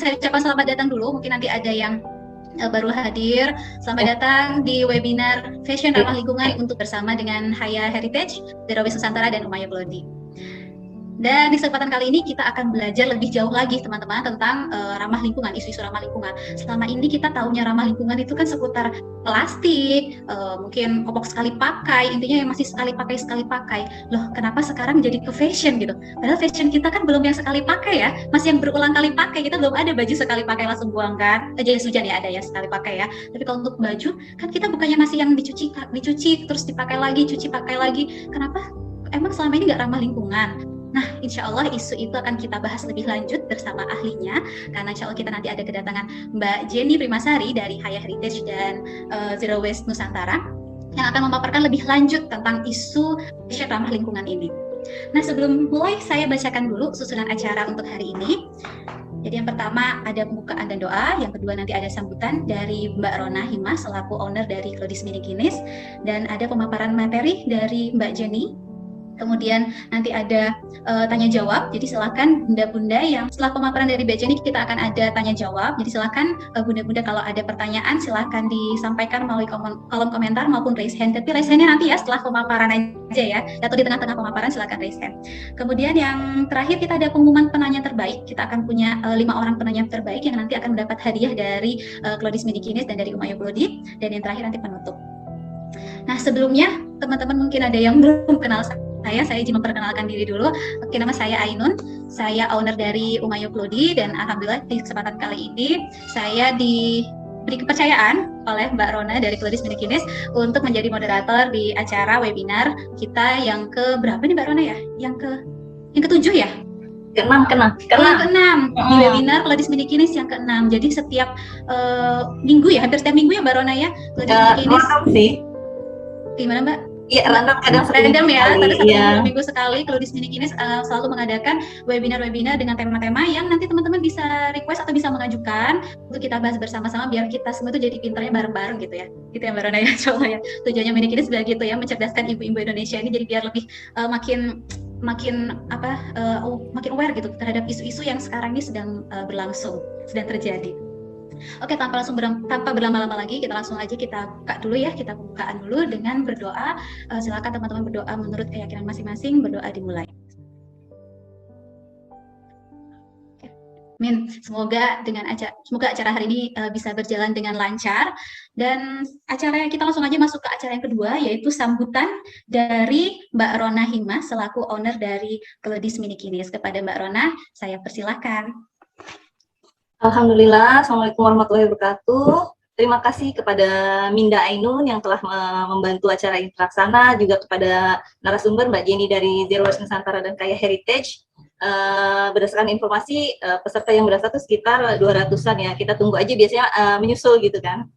saya ucapkan selamat datang dulu. Mungkin nanti ada yang baru hadir. Selamat datang di webinar Fashion Ramah Lingkungan untuk bersama dengan Haya Heritage, Zero Waste Nusantara, dan Umaya Plody. Dan di kesempatan kali ini kita akan belajar lebih jauh lagi teman-teman tentang ramah lingkungan, isu-isu ramah lingkungan. Selama ini kita taunya ramah lingkungan itu kan seputar plastik, mungkin popok sekali pakai, intinya yang masih sekali pakai. Loh, kenapa sekarang jadi ke fashion gitu? Padahal fashion kita kan belum yang sekali pakai ya, masih yang berulang kali pakai. Kita belum ada baju sekali pakai langsung buang kan? Jas hujan ya ada ya sekali pakai ya. Tapi kalau untuk baju kan kita bukannya masih yang dicuci terus dipakai lagi, cuci pakai lagi. Kenapa? Emang selama ini nggak ramah lingkungan? Nah, insya Allah isu itu akan kita bahas lebih lanjut bersama ahlinya, karena insya Allah kita nanti ada kedatangan Mbak Jenny Primasari dari Haya Heritage dan Zero Waste Nusantara yang akan memaparkan lebih lanjut tentang isu fashion ramah lingkungan ini. Nah, sebelum mulai saya bacakan dulu susunan acara untuk hari ini. Jadi yang pertama ada pembukaan dan doa, yang kedua nanti ada sambutan dari Mbak Rona Hima selaku owner dari Clodis Minikinis, dan ada pemaparan materi dari Mbak Jenny. Kemudian nanti ada tanya jawab, jadi silakan bunda-bunda yang setelah pemaparan dari Mbak Jenny kita akan ada tanya jawab, jadi silakan bunda-bunda kalau ada pertanyaan silakan disampaikan melalui kolom komentar maupun raise hand, tapi raise handnya nanti ya setelah pemaparan aja ya, atau di tengah-tengah pemaparan silakan raise hand. Kemudian yang terakhir kita ada pengumuman penanya terbaik, kita akan punya 5 orang penanya terbaik yang nanti akan mendapat hadiah dari Clodis Minikinis dan dari Umaya Plody, dan yang terakhir nanti penutup. Nah, sebelumnya teman-teman mungkin ada yang belum kenal saya izin memperkenalkan diri dulu. Oke, nama saya Ainun, saya owner dari Umaya Plody, dan alhamdulillah di kesempatan kali ini saya diberi kepercayaan oleh Mbak Rona dari Clodis Minikinis untuk menjadi moderator di acara webinar kita yang ke berapa nih Mbak Rona ya? Yang ke-7 ya? Keenam. Di webinar Clodis Minikinis yang ke-6. Jadi setiap minggu ya, hampir setiap minggu ya Mbak Rona ya? Clodis Minikinis. Sih. Gimana Mbak? Iya, random ya, tapi satu minggu sekali Clodis Minikinis selalu mengadakan webinar-webinar dengan tema-tema yang nanti teman-teman bisa request atau bisa mengajukan untuk kita bahas bersama-sama biar kita semua itu jadi pinternya bareng-bareng gitu ya. Gitu ya Mbak Rona ya, insyaallah ya. Tujuannya Minikinis biar gitu ya, mencerdaskan ibu-ibu Indonesia ini jadi biar lebih makin aware gitu terhadap isu-isu yang sekarang ini sedang berlangsung, sedang terjadi. Oke, tanpa berlama-lama lagi, kita langsung aja kita buka dulu ya, kita bukaan dulu dengan berdoa. Silakan teman-teman berdoa menurut keyakinan masing-masing, berdoa dimulai. Amin. Semoga acara hari ini bisa berjalan dengan lancar, dan acara kita langsung aja masuk ke acara yang kedua, yaitu sambutan dari Mbak Rona Hima selaku owner dari Clodis Minikinis. Kepada Mbak Rona, saya persilahkan. Alhamdulillah, Assalamualaikum warahmatullahi wabarakatuh. Terima kasih kepada Minda Ainun yang telah membantu acara ini terlaksana, juga kepada narasumber Mbak Jenny dari Zero Waste Nusantara dan Haya Heritage. Berdasarkan informasi, peserta yang berdaftar itu sekitar 200-an ya. Kita tunggu aja, biasanya menyusul gitu kan.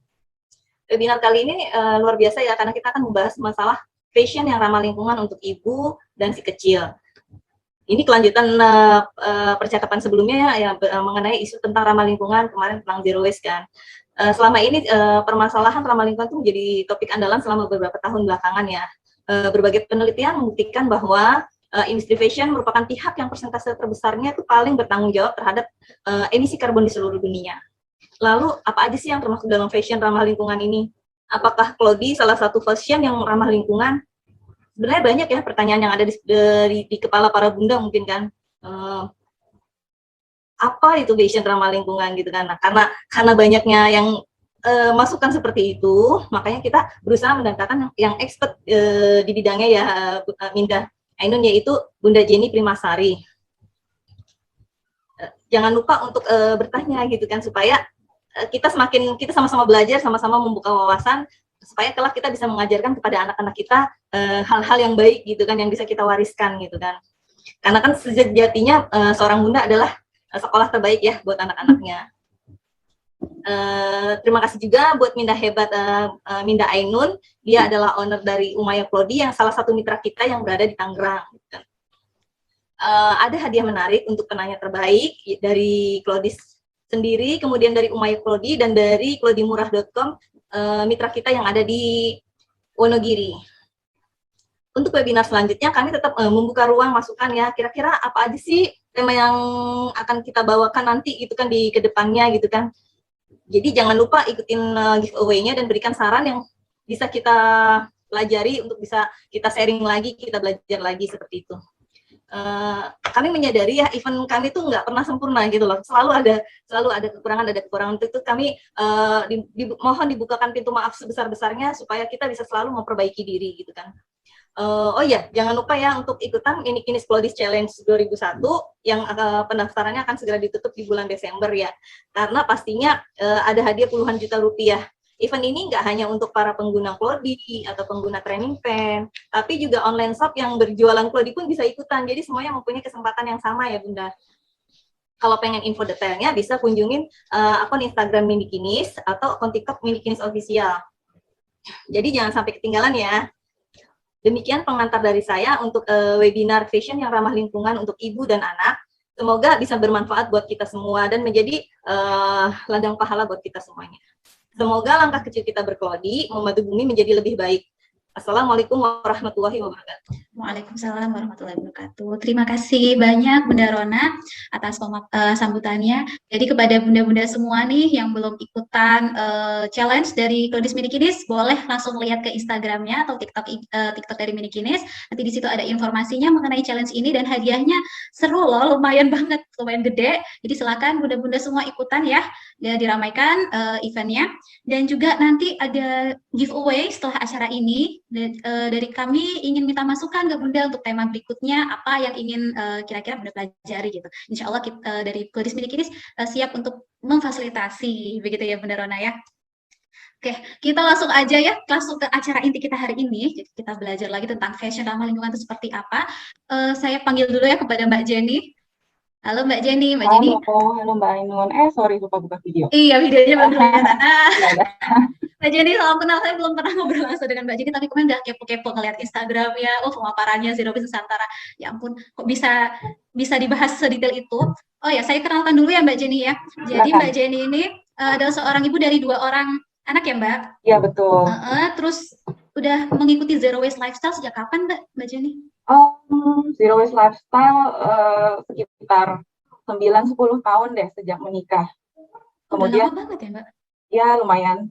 Webinar kali ini luar biasa ya, karena kita akan membahas masalah fashion yang ramah lingkungan untuk ibu dan si kecil. Ini kelanjutan percakapan sebelumnya ya, mengenai isu tentang ramah lingkungan kemarin tentang zero waste kan. Selama ini permasalahan ramah lingkungan itu menjadi topik andalan selama beberapa tahun belakangan ya. Berbagai penelitian membuktikan bahwa industri fashion merupakan pihak yang persentase terbesarnya itu paling bertanggung jawab terhadap emisi karbon di seluruh dunia. Lalu apa aja sih yang termasuk dalam fashion ramah lingkungan ini? Apakah Clodis salah satu fashion yang ramah lingkungan? Sebenarnya banyak ya pertanyaan yang ada di kepala para bunda mungkin kan, apa itu fashion ramah lingkungan gitu kan. Nah, karena banyaknya yang masukan seperti itu, makanya kita berusaha mendatangkan yang expert di bidangnya ya, Minda Ainun, yaitu Bunda Jenny Primasari. Jangan lupa untuk bertanya gitu kan, supaya kita sama-sama belajar, sama-sama membuka wawasan, supaya kelak kita bisa mengajarkan kepada anak-anak kita hal-hal yang baik gitu kan, yang bisa kita wariskan gitu kan. Karena kan sejatinya seorang bunda adalah sekolah terbaik ya buat anak-anaknya. Terima kasih juga buat Minda hebat, Minda Ainun. Dia adalah owner dari Umaya Plody yang salah satu mitra kita yang berada di Tangerang gitu kan. Ada hadiah menarik untuk penanya terbaik dari Clodis sendiri, kemudian dari Umaya Plody, dan dari clodimurah.com, mitra kita yang ada di Wonogiri. Untuk webinar selanjutnya kami tetap membuka ruang masukan ya, kira-kira apa aja sih tema yang akan kita bawakan nanti gitu kan di kedepannya gitu kan. Jadi jangan lupa ikutin giveaway-nya dan berikan saran yang bisa kita pelajari untuk bisa kita sharing lagi, kita belajar lagi seperti itu. Kami menyadari ya event kami tuh nggak pernah sempurna gitu loh, selalu ada kekurangan itu kami mohon dibukakan pintu maaf sebesar-besarnya supaya kita bisa selalu memperbaiki diri gitu kan. Oh ya, jangan lupa ya untuk ikutan Minikinis Plodis Challenge 2001 yang pendaftarannya akan segera ditutup di bulan Desember ya, karena pastinya ada hadiah puluhan juta rupiah. Event ini nggak hanya untuk para pengguna Klodi atau pengguna training pen, tapi juga online shop yang berjualan Klodi pun bisa ikutan. Jadi semuanya mempunyai kesempatan yang sama ya Bunda. Kalau pengen info detailnya bisa kunjungin akun Instagram Minikinis atau akun TikTok Minikinis Official. Jadi jangan sampai ketinggalan ya. Demikian pengantar dari saya untuk webinar fashion yang ramah lingkungan untuk ibu dan anak. Semoga bisa bermanfaat buat kita semua dan menjadi ladang pahala buat kita semuanya. Semoga langkah kecil kita berkelodi membantu bumi menjadi lebih baik. Assalamualaikum warahmatullahi wabarakatuh. Waalaikumsalam warahmatullahi wabarakatuh. Terima kasih banyak Bunda Rona atas sambutannya. Jadi kepada bunda-bunda semua nih yang belum ikutan challenge dari Klodis Minikinis, boleh langsung lihat ke Instagramnya atau TikTok dari Minikinis. Nanti di situ ada informasinya mengenai challenge ini dan hadiahnya seru loh, lumayan banget, lumayan gede. Jadi silakan bunda-bunda semua ikutan ya diramaikan eventnya. Dan juga nanti ada giveaway setelah acara ini. Dari kami ingin minta masukan ke Bunda untuk tema berikutnya apa yang ingin kira-kira Bunda pelajari gitu. Insya Allah kita, dari Klodis Minikinis siap untuk memfasilitasi begitu ya Bunda Rona ya. Oke, kita langsung aja ya langsung ke acara inti kita hari ini. Jadi kita belajar lagi tentang fashion ramah lingkungan itu seperti apa. Saya panggil dulu ya kepada Mbak Jenny. Halo Mbak Jenny, Mbak Jenny. Halo Mbak Ainun. Sorry lupa buka video. Iya, videonya belum kelihatan. Mbak Jenny, salam kenal. Saya belum pernah ngobrol langsung dengan Mbak Jenny, tapi kemarin udah kepo-kepo ngeliat Instagramnya. Oh, pemaparannya Zero Waste Nusantara. Ya ampun, kok bisa dibahas sedetail itu. Oh ya, saya kenalkan dulu ya Mbak Jenny ya. Jadi Mbak Jenny ini adalah seorang ibu dari 2 orang anak ya Mbak? Iya, betul. Terus udah mengikuti Zero Waste Lifestyle sejak kapan Mbak Jenny? Zero Waste Lifestyle sekitar 9-10 tahun deh sejak menikah. Kemudian lama banget ya Mbak? Ya lumayan.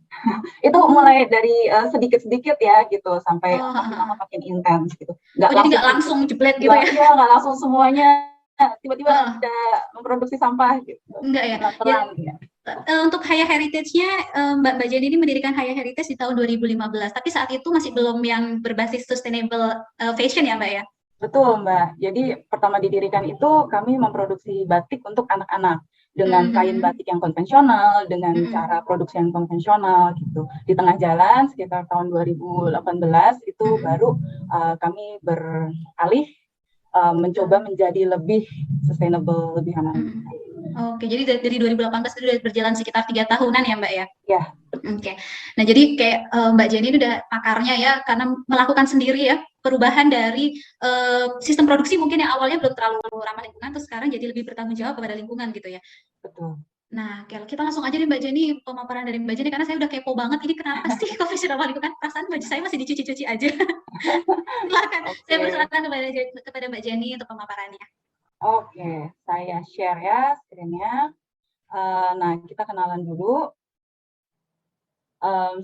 Itu mulai dari sedikit-sedikit ya gitu sampai makin lama makin intens gitu. Jadi nggak langsung jeblet gitu ya? Iya, nggak langsung semuanya tiba-tiba udah memproduksi sampah gitu. Enggak ya? Ya. Untuk Haya Heritage-nya, Mbak Jenny ini mendirikan Haya Heritage di tahun 2015, tapi saat itu masih belum yang berbasis sustainable fashion ya Mbak ya? Betul Mbak, jadi pertama didirikan itu kami memproduksi batik untuk anak-anak dengan kain batik yang konvensional, dengan cara produksi yang konvensional gitu. Di tengah jalan sekitar tahun 2018 itu baru kami beralih mencoba menjadi lebih sustainable, lebih ramah lingkungan. Oke, jadi dari 2018 itu sudah berjalan sekitar 3 tahunan ya Mbak ya? Iya. Oke, nah jadi kayak Mbak Jenny ini udah pakarnya ya, karena melakukan sendiri ya perubahan dari sistem produksi mungkin yang awalnya belum terlalu ramah lingkungan, terus sekarang jadi lebih bertanggung jawab kepada lingkungan gitu ya? Betul. Nah, kita langsung aja nih Mbak Jenny, pemaparan dari Mbak Jenny, karena saya udah kepo banget, ini kenapa sih kok fashion ramah lingkungan, perasaan baju saya masih dicuci-cuci aja. Silakan, saya persilakan kepada Mbak Jenny untuk pemaparannya. Oke, saya share ya screen-nya. Nah, kita kenalan dulu.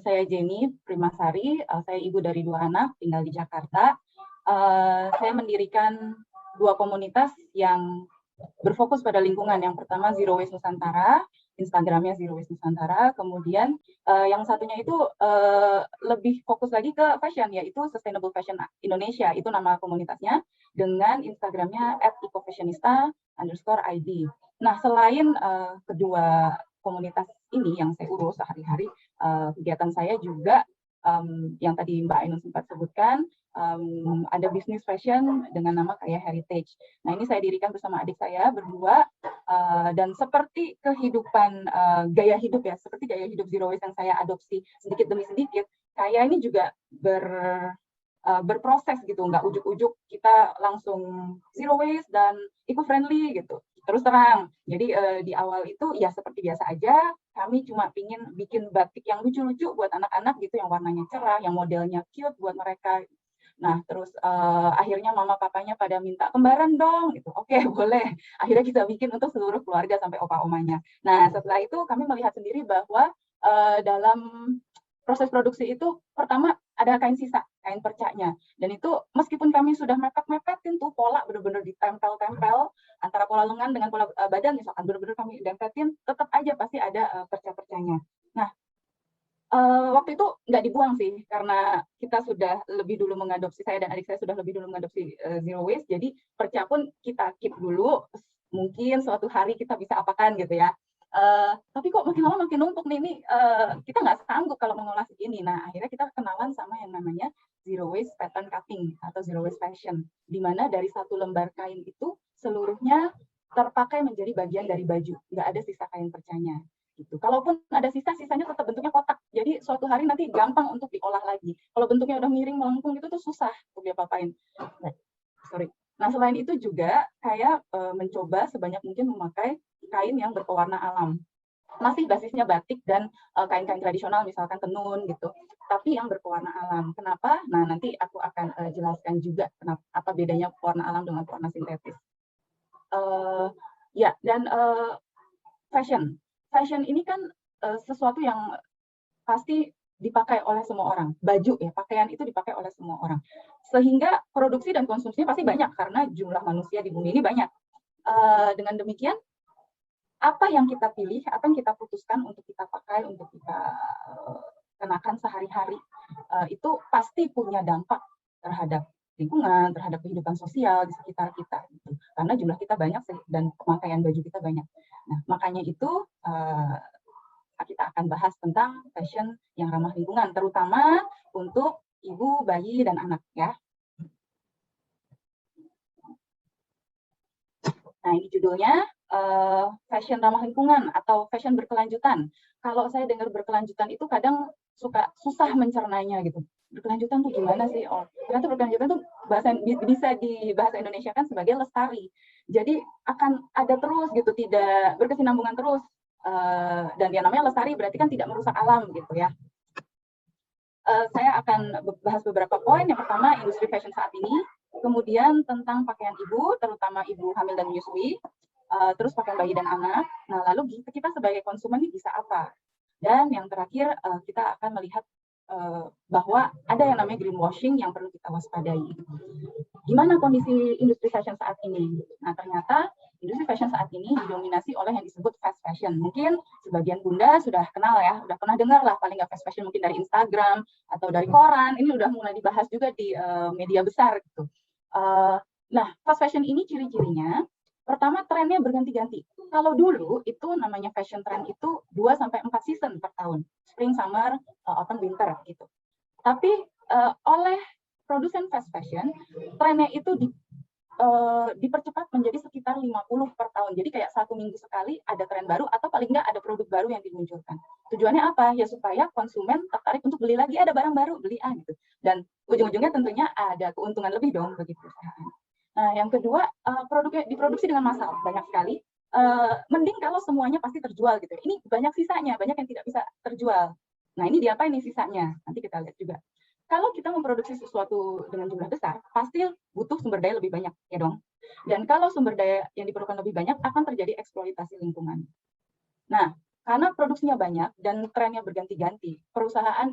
Saya Jenny Primasari, saya ibu dari 2 anak, tinggal di Jakarta. Saya mendirikan 2 komunitas yang berfokus pada lingkungan. Yang pertama Zero Waste Nusantara, Instagramnya Zero Waste Nusantara. Kemudian yang satunya itu lebih fokus lagi ke fashion, yaitu Sustainable Fashion Indonesia. Itu nama komunitasnya, dengan Instagramnya @ecofashionista_id. Nah, selain kedua komunitas ini yang saya urus sehari-hari, kegiatan saya juga yang tadi Mbak Ainun sempat sebutkan, ada bisnis fashion dengan nama Kaya Heritage. Nah, ini saya dirikan bersama adik saya berdua, dan seperti kehidupan gaya hidup ya, seperti gaya hidup Zero Waste yang saya adopsi sedikit demi sedikit, Kaya ini juga berproses gitu, nggak ujuk-ujuk kita langsung Zero Waste dan eco-friendly gitu. Terus terang, jadi di awal itu ya seperti biasa aja, kami cuma pingin bikin batik yang lucu-lucu buat anak-anak gitu, yang warnanya cerah, yang modelnya cute buat mereka. Nah, terus akhirnya mama papanya pada minta kembaran dong, gitu. Oke, boleh. Akhirnya kita bikin untuk seluruh keluarga sampai opa-omanya. Nah, setelah itu kami melihat sendiri bahwa dalam proses produksi itu pertama ada kain sisa, kain percanya. Dan itu meskipun kami sudah mepet-mepetin tuh pola benar-benar ditempel-tempel antara pola lengan dengan pola badan misalkan benar-benar kami dempetin, tetap aja pasti ada perca-percanya. Nah, waktu itu nggak dibuang sih, karena kita sudah lebih dulu mengadopsi, saya dan adik saya sudah lebih dulu mengadopsi zero waste, jadi perca pun kita keep dulu, mungkin suatu hari kita bisa apakan gitu ya. Tapi kok makin lama makin numpuk nih, ini kita nggak sanggup kalau mengolah segini. Nah, akhirnya kita kenalan sama yang namanya zero waste pattern cutting atau zero waste fashion, di mana dari satu lembar kain itu seluruhnya terpakai menjadi bagian dari baju, nggak ada sisa kain percanya. Gitu. Kalaupun ada sisa, sisanya tetap bentuknya kotak. Jadi suatu hari nanti gampang untuk diolah lagi. Kalau bentuknya udah miring melengkung itu tuh susah untuk diapa-apain. Nah, selain itu juga saya mencoba sebanyak mungkin memakai kain yang berpewarna alam. Masih basisnya batik dan kain-kain tradisional misalkan tenun gitu. Tapi yang berpewarna alam. Kenapa? Nah, nanti aku akan jelaskan juga kenapa, apa bedanya pewarna alam dengan pewarna sintetis. Ya, dan fashion. Fashion ini kan sesuatu yang pasti dipakai oleh semua orang. Baju ya, pakaian itu dipakai oleh semua orang. Sehingga produksi dan konsumsinya pasti banyak karena jumlah manusia di bumi ini banyak. Dengan demikian, apa yang kita pilih, apa yang kita putuskan untuk kita pakai, untuk kita kenakan sehari-hari, itu pasti punya dampak terhadap lingkungan, terhadap kehidupan sosial di sekitar kita. Gitu. Karena jumlah kita banyak dan pemakaian baju kita banyak. Nah, makanya itu kita akan bahas tentang fashion yang ramah lingkungan, terutama untuk ibu, bayi, dan anak ya. Nah, ini judulnya fashion ramah lingkungan atau fashion berkelanjutan. Kalau saya dengar berkelanjutan itu kadang suka susah mencernanya gitu. Berkelanjutan tuh gimana sih? Oh, ternyata berkelanjutan tuh bisa di bahasa Indonesia kan sebagai lestari. Jadi akan ada terus gitu, tidak berkesinambungan terus. Dan yang namanya lestari berarti kan tidak merusak alam gitu ya. Saya akan bahas beberapa poin. Yang pertama, industri fashion saat ini. Kemudian tentang pakaian ibu, terutama ibu hamil dan menyusui. Terus pakaian bayi dan anak. Nah, lalu kita sebagai konsumen ini bisa apa? Dan yang terakhir, kita akan melihat bahwa ada yang namanya greenwashing yang perlu kita waspadai. Gimana kondisi industri fashion saat ini? Nah, ternyata industri fashion saat ini didominasi oleh yang disebut fast fashion. Mungkin sebagian bunda sudah kenal ya, sudah pernah dengar lah paling nggak fast fashion mungkin dari Instagram atau dari koran. Ini udah mulai dibahas juga di media besar gitu. Nah, fast fashion ini ciri-cirinya, pertama trennya berganti-ganti. Kalau dulu itu namanya fashion trend itu 2-4 season per tahun. Spring, summer, autumn, winter gitu. Tapi oleh produsen fast fashion, trennya itu dipercepat menjadi sekitar 50 per tahun. Jadi kayak 1 minggu sekali ada tren baru atau paling nggak ada produk baru yang dimunculkan. Tujuannya apa? Ya supaya konsumen tertarik untuk beli lagi, ada barang baru, beli gitu. Dan ujung-ujungnya tentunya ada keuntungan lebih dong bagi perusahaan. Nah, yang kedua, produknya diproduksi dengan massal, banyak sekali. Mending kalau semuanya pasti terjual gitu. Ini banyak sisanya, banyak yang tidak bisa terjual. Nah, ini diapain nih sisanya? Nanti kita lihat juga. Kalau kita memproduksi sesuatu dengan jumlah besar, pasti butuh sumber daya lebih banyak, ya dong. Dan kalau sumber daya yang diperlukan lebih banyak, akan terjadi eksploitasi lingkungan. Nah, karena produksinya banyak dan trennya berganti-ganti, perusahaan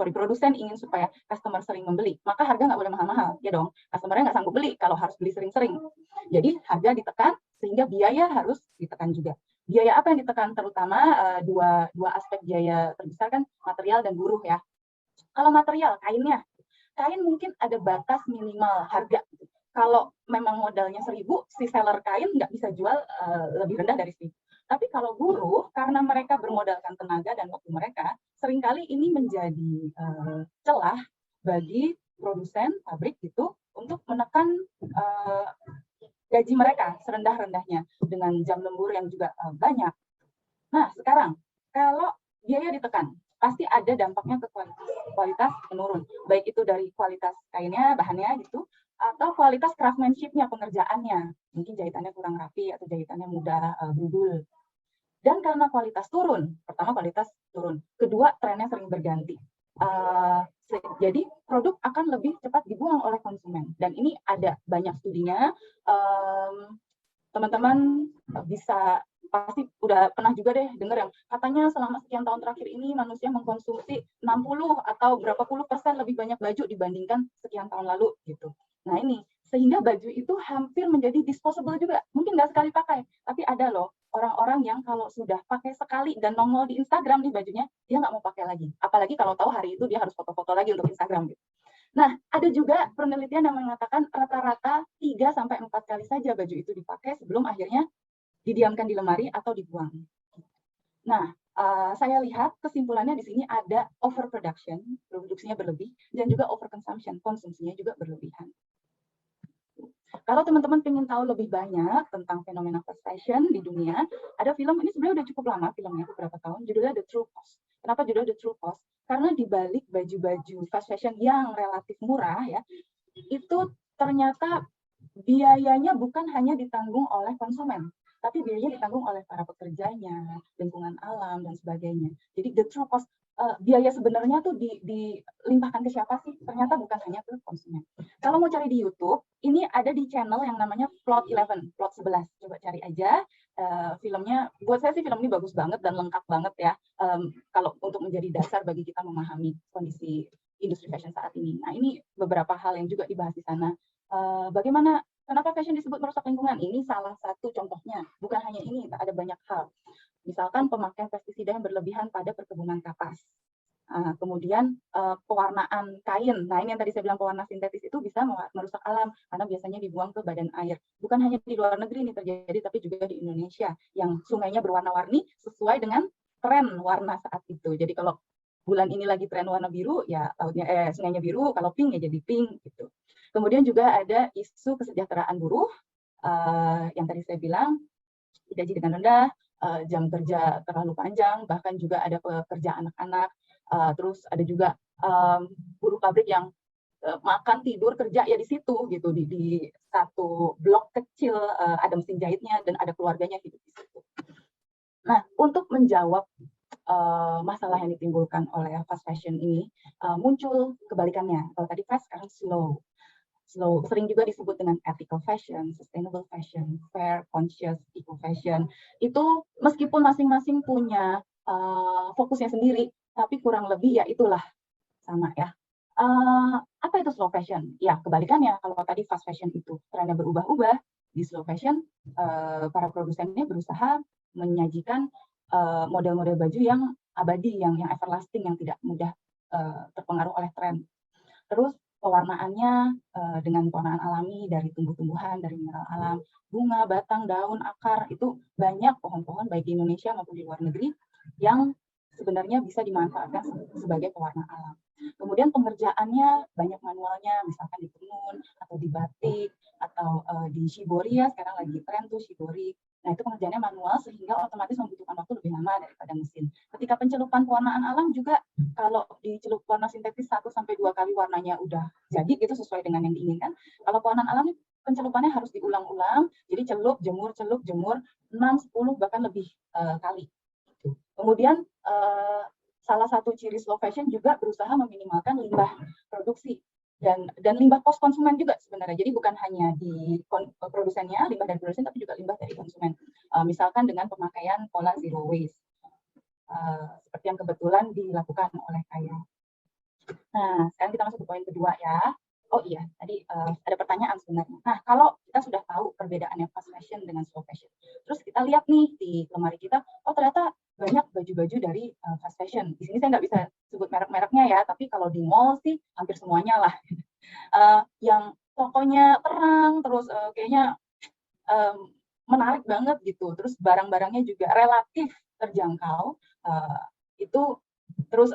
produsen ingin supaya customer sering membeli, maka harga nggak boleh mahal-mahal, ya dong. Customer-nya nggak sanggup beli kalau harus beli sering-sering. Jadi harga ditekan sehingga biaya harus ditekan juga. Biaya apa yang ditekan? Terutama dua aspek biaya terbesar kan material dan buruh ya. Kalau material, kain mungkin ada batas minimal harga. Kalau memang modalnya 1.000, si seller kain nggak bisa jual lebih rendah dari 1.000. Tapi kalau buruh, karena mereka bermodalkan tenaga dan waktu mereka, seringkali ini menjadi celah bagi produsen pabrik gitu untuk menekan gaji mereka serendah-rendahnya dengan jam lembur yang juga banyak. Nah, sekarang kalau biaya ditekan, pasti ada dampaknya ke kualitas menurun. Baik itu dari kualitas kainnya, bahannya gitu, atau kualitas craftsmanship-nya, pengerjaannya. Mungkin jahitannya kurang rapi atau jahitannya mudah brudul. Dan karena kualitas turun, pertama kualitas turun, kedua trennya sering berganti. Jadi produk akan lebih cepat dibuang oleh konsumen. Dan ini ada banyak studinya. Teman-teman bisa pasti udah pernah juga deh dengar yang katanya selama sekian tahun terakhir ini manusia mengkonsumsi 60 atau berapa puluh persen lebih banyak baju dibandingkan sekian tahun lalu gitu. Nah ini, sehingga baju itu hampir menjadi disposable juga. Mungkin nggak sekali pakai, tapi ada loh orang-orang yang kalau sudah pakai sekali dan nongol di Instagram nih bajunya, dia nggak mau pakai lagi. Apalagi kalau tahu hari itu dia harus foto-foto lagi untuk Instagram gitu. Nah, ada juga penelitian yang mengatakan rata-rata 3-4 kali saja baju itu dipakai sebelum akhirnya didiamkan di lemari atau dibuang. Nah, saya lihat kesimpulannya di sini ada overproduction, produksinya berlebih, dan juga overconsumption, konsumsinya juga berlebihan. Kalau teman-teman ingin tahu lebih banyak tentang fenomena fast fashion di dunia, ada film, ini sebenarnya udah cukup lama filmnya, beberapa tahun, judulnya The True Cost. Kenapa judulnya The True Cost? Karena di balik baju-baju fast fashion yang relatif murah, ya, itu ternyata biayanya bukan hanya ditanggung oleh konsumen, tapi biayanya ditanggung oleh para pekerjanya, lingkungan alam, dan sebagainya. Jadi the true cost, biaya sebenarnya tuh dilimpahkan ke siapa sih? Ternyata bukan hanya ke konsumen. Kalau mau cari di YouTube, ini ada di channel yang namanya Plot 11, Plot 11. Coba cari aja. Filmnya, buat saya sih film ini bagus banget dan lengkap banget ya, kalau untuk menjadi dasar bagi kita memahami kondisi industri fashion saat ini. Nah, ini beberapa hal yang juga dibahas di sana. Bagaimana, kenapa fashion disebut merusak lingkungan? Ini salah satu contohnya. Bukan hanya ini, ada banyak hal. Misalkan pemakaian pestisida yang berlebihan pada perkebunan kapas. Kemudian pewarnaan kain. Nah, ini yang tadi saya bilang pewarna sintetis itu bisa merusak alam karena biasanya dibuang ke badan air. Bukan hanya di luar negeri ini terjadi, tapi juga di Indonesia yang sungainya berwarna-warni sesuai dengan tren warna saat itu. Jadi kalau bulan ini lagi tren warna biru, ya lautnya sungainya biru. Kalau pink ya jadi pink gitu. Kemudian juga ada isu kesejahteraan buruh yang tadi saya bilang digaji dengan rendah, jam kerja terlalu panjang, bahkan juga ada pekerja anak-anak. Terus ada juga buruh pabrik yang makan tidur kerja ya di situ gitu, di satu blok kecil, ada mesin jahitnya dan ada keluarganya hidup di situ. Nah, untuk menjawab masalah yang ditimbulkan oleh fast fashion ini, muncul kebalikannya. Kalau tadi fast, sekarang slow. Sering juga disebut dengan ethical fashion, sustainable fashion, fair, conscious, eco fashion. Itu meskipun masing-masing punya fokusnya sendiri, tapi kurang lebih ya itulah sama ya. Apa itu slow fashion? Ya kebalikannya, kalau tadi fast fashion itu trennya berubah-ubah, di slow fashion para produsennya berusaha menyajikan model-model baju yang abadi, yang everlasting, yang tidak mudah terpengaruh oleh tren. Terus pewarnaannya dengan pewarnaan alami dari tumbuh-tumbuhan, dari mineral alam, bunga, batang, daun, akar, itu banyak pohon-pohon baik di Indonesia maupun di luar negeri yang sebenarnya bisa dimanfaatkan sebagai pewarna alam. Kemudian pengerjaannya banyak manualnya, misalkan di tenun, atau di batik, atau di shibori ya, sekarang lagi tren tuh shibori. Nah, itu pengerjaannya manual sehingga otomatis membutuhkan waktu lebih lama daripada mesin. Ketika pencelupan pewarnaan alam juga, kalau dicelup warna sintetis 1-2 kali warnanya udah jadi gitu sesuai dengan yang diinginkan. Kalau pewarnaan alam pencelupannya harus diulang-ulang, jadi celup, jemur, 6, 10, bahkan lebih kali. Kemudian salah satu ciri slow fashion juga berusaha meminimalkan limbah produksi dan limbah post konsumen juga sebenarnya. Jadi bukan hanya di produsennya, limbah dari produsen, tapi juga limbah dari konsumen. Misalkan dengan pemakaian pola zero waste, seperti yang kebetulan dilakukan oleh Kaya. Nah, sekarang kita masuk ke poin kedua ya. Oh iya, tadi ada pertanyaan sebenarnya. Nah, kalau kita sudah tahu perbedaannya fast fashion dengan slow fashion, terus kita lihat nih di lemari kita, oh ternyata banyak baju-baju dari fast fashion. Di sini saya nggak bisa sebut merek-mereknya ya, tapi kalau di mall sih hampir semuanya lah. Yang tokonya terang, terus kayaknya menarik banget gitu. Terus barang-barangnya juga relatif terjangkau. Itu terus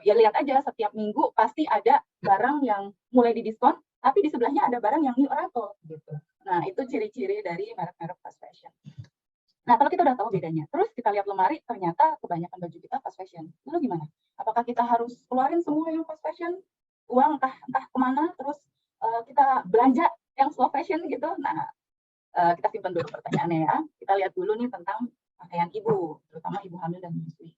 ya lihat aja setiap minggu pasti ada barang yang mulai didiskon, tapi di sebelahnya ada barang yang new arrival gitu. Nah, itu ciri-ciri dari merek-merek fast fashion. Nah, kalau kita udah tahu bedanya, terus kita lihat lemari, ternyata kebanyakan baju kita fast fashion. Lalu gimana? Apakah kita harus keluarin semua yang fast fashion? Uang entah kemana, terus kita belanja yang slow fashion gitu? Nah, kita simpan dulu pertanyaannya ya. Kita lihat dulu nih tentang pakaian ibu, terutama ibu hamil dan menyusui.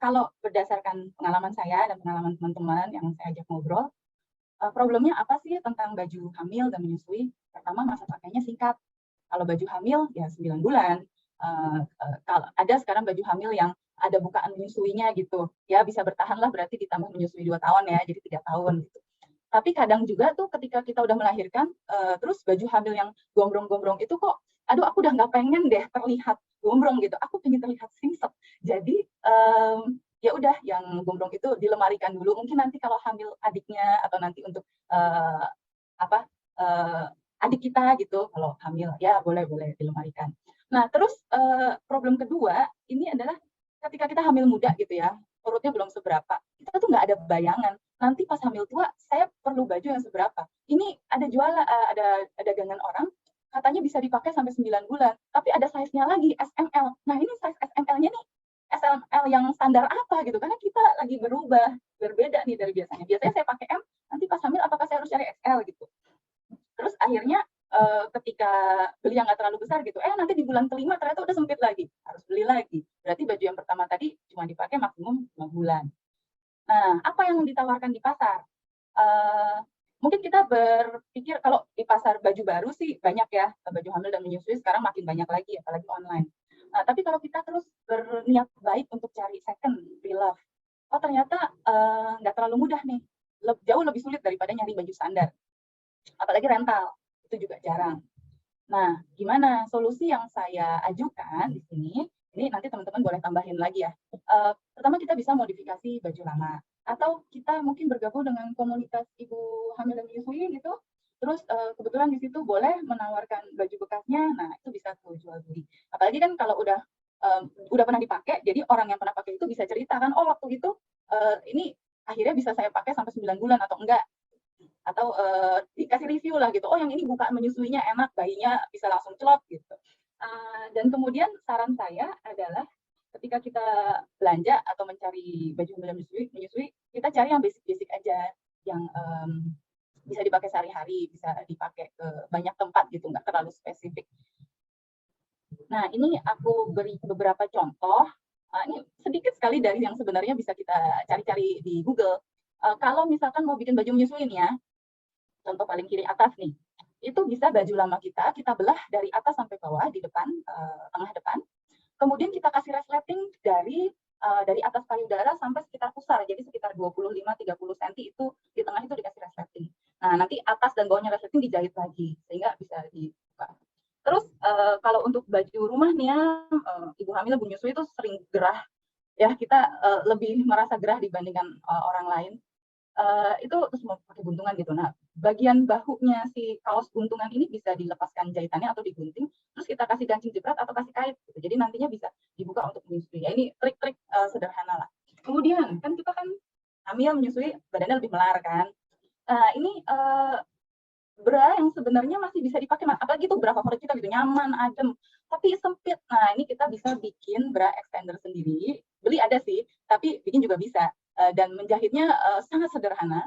Kalau berdasarkan pengalaman saya dan pengalaman teman-teman yang saya ajak ngobrol, problemnya apa sih tentang baju hamil dan menyusui? Pertama, masa pakainya singkat. Kalau baju hamil ya 9 bulan. Kalau ada sekarang baju hamil yang ada bukaan menyusuinya gitu, ya bisa bertahan lah, berarti ditambah menyusui 2 tahun ya, jadi 3 tahun gitu. Tapi kadang juga tuh ketika kita udah melahirkan, terus baju hamil yang gombrong-gombrong itu kok, aduh aku udah nggak pengen deh terlihat gombrong gitu, aku pengen terlihat singset. Jadi ya udah yang gombrong itu dilemarikan dulu. Mungkin nanti kalau hamil adiknya atau nanti untuk apa adik kita gitu, kalau hamil ya boleh dilemarikan. Nah terus problem kedua ini adalah ketika kita hamil muda gitu ya, perutnya belum seberapa, kita tuh nggak ada bayangan nanti pas hamil tua saya perlu baju yang seberapa. Ini ada ada dagangan orang katanya bisa dipakai sampai 9 bulan, tapi ada size-nya lagi SML. Nah ini size SML-nya nih SML yang standar apa gitu, karena kita lagi berubah, berbeda nih dari biasanya. Biasanya saya pakai M, nanti pas hamil apakah saya harus cari XL gitu. Terus akhirnya ketika beli yang nggak terlalu besar gitu, nanti di bulan kelima ternyata udah sempit lagi, harus beli lagi. Berarti baju yang pertama tadi cuma dipakai maksimum 5 bulan. Nah, apa yang ditawarkan di pasar? Mungkin kita berpikir kalau di pasar baju baru sih banyak ya, baju hamil dan menyusui sekarang makin banyak lagi, apalagi online. Tapi kalau kita terus berniat baik untuk cari second pre-love, oh ternyata nggak terlalu mudah nih, jauh lebih sulit daripada nyari baju standar. Apalagi rental, itu juga jarang. Nah, gimana solusi yang saya ajukan di sini? Ini nanti teman-teman boleh tambahin lagi ya. Pertama kita bisa modifikasi baju lama, atau kita mungkin bergabung dengan komunitas ibu hamil dan menyusui gitu. Terus kebetulan di situ boleh menawarkan baju bekasnya, nah itu bisa tuh jual beli. Apalagi kan kalau udah pernah dipakai, jadi orang yang pernah pakai itu bisa cerita kan, oh waktu itu ini akhirnya bisa saya pakai sampai 9 bulan atau enggak. Atau dikasih review lah gitu, oh yang ini bukaan menyusuinya enak, bayinya bisa langsung celop gitu. Dan kemudian saran saya adalah ketika kita belanja atau mencari baju menyusui, kita cari yang basic-basic aja, yang bisa dipakai sehari-hari, bisa dipakai ke banyak tempat gitu, nggak terlalu spesifik. Nah, ini aku beri beberapa contoh. Ini sedikit sekali dari yang sebenarnya bisa kita cari-cari di Google. Kalau misalkan mau bikin baju menyusui nih ya, contoh paling kiri atas nih, itu bisa baju lama kita belah dari atas sampai bawah di depan, tengah depan. Kemudian kita kasih resleting dari atas payudara sampai sekitar pusar, jadi sekitar 25-30 cm itu di tengah itu dikasih resleting. Nah nanti atas dan bawahnya resleting dijahit lagi sehingga bisa dibuka. Terus kalau untuk baju rumah nih ya, ibu hamil, ibu menyusui itu sering gerah ya, kita lebih merasa gerah dibandingkan orang lain. Itu terus mau pakai guntungan gitu. Nah, bagian bahunya si kaos guntungan ini bisa dilepaskan jahitannya atau digunting, terus kita kasih gancing jepret atau kasih kait gitu. Jadi nantinya bisa dibuka untuk menyusui. Ya ini trik-trik sederhana lah. Kemudian kan kita kan hamil menyusui badannya lebih melar kan. Ini bra yang sebenarnya masih bisa dipakai, apalagi itu bra favorit kita gitu, nyaman, adem, tapi sempit. Nah, ini kita bisa bikin bra extender sendiri. Beli ada sih, tapi bikin juga bisa. Dan menjahitnya sangat sederhana,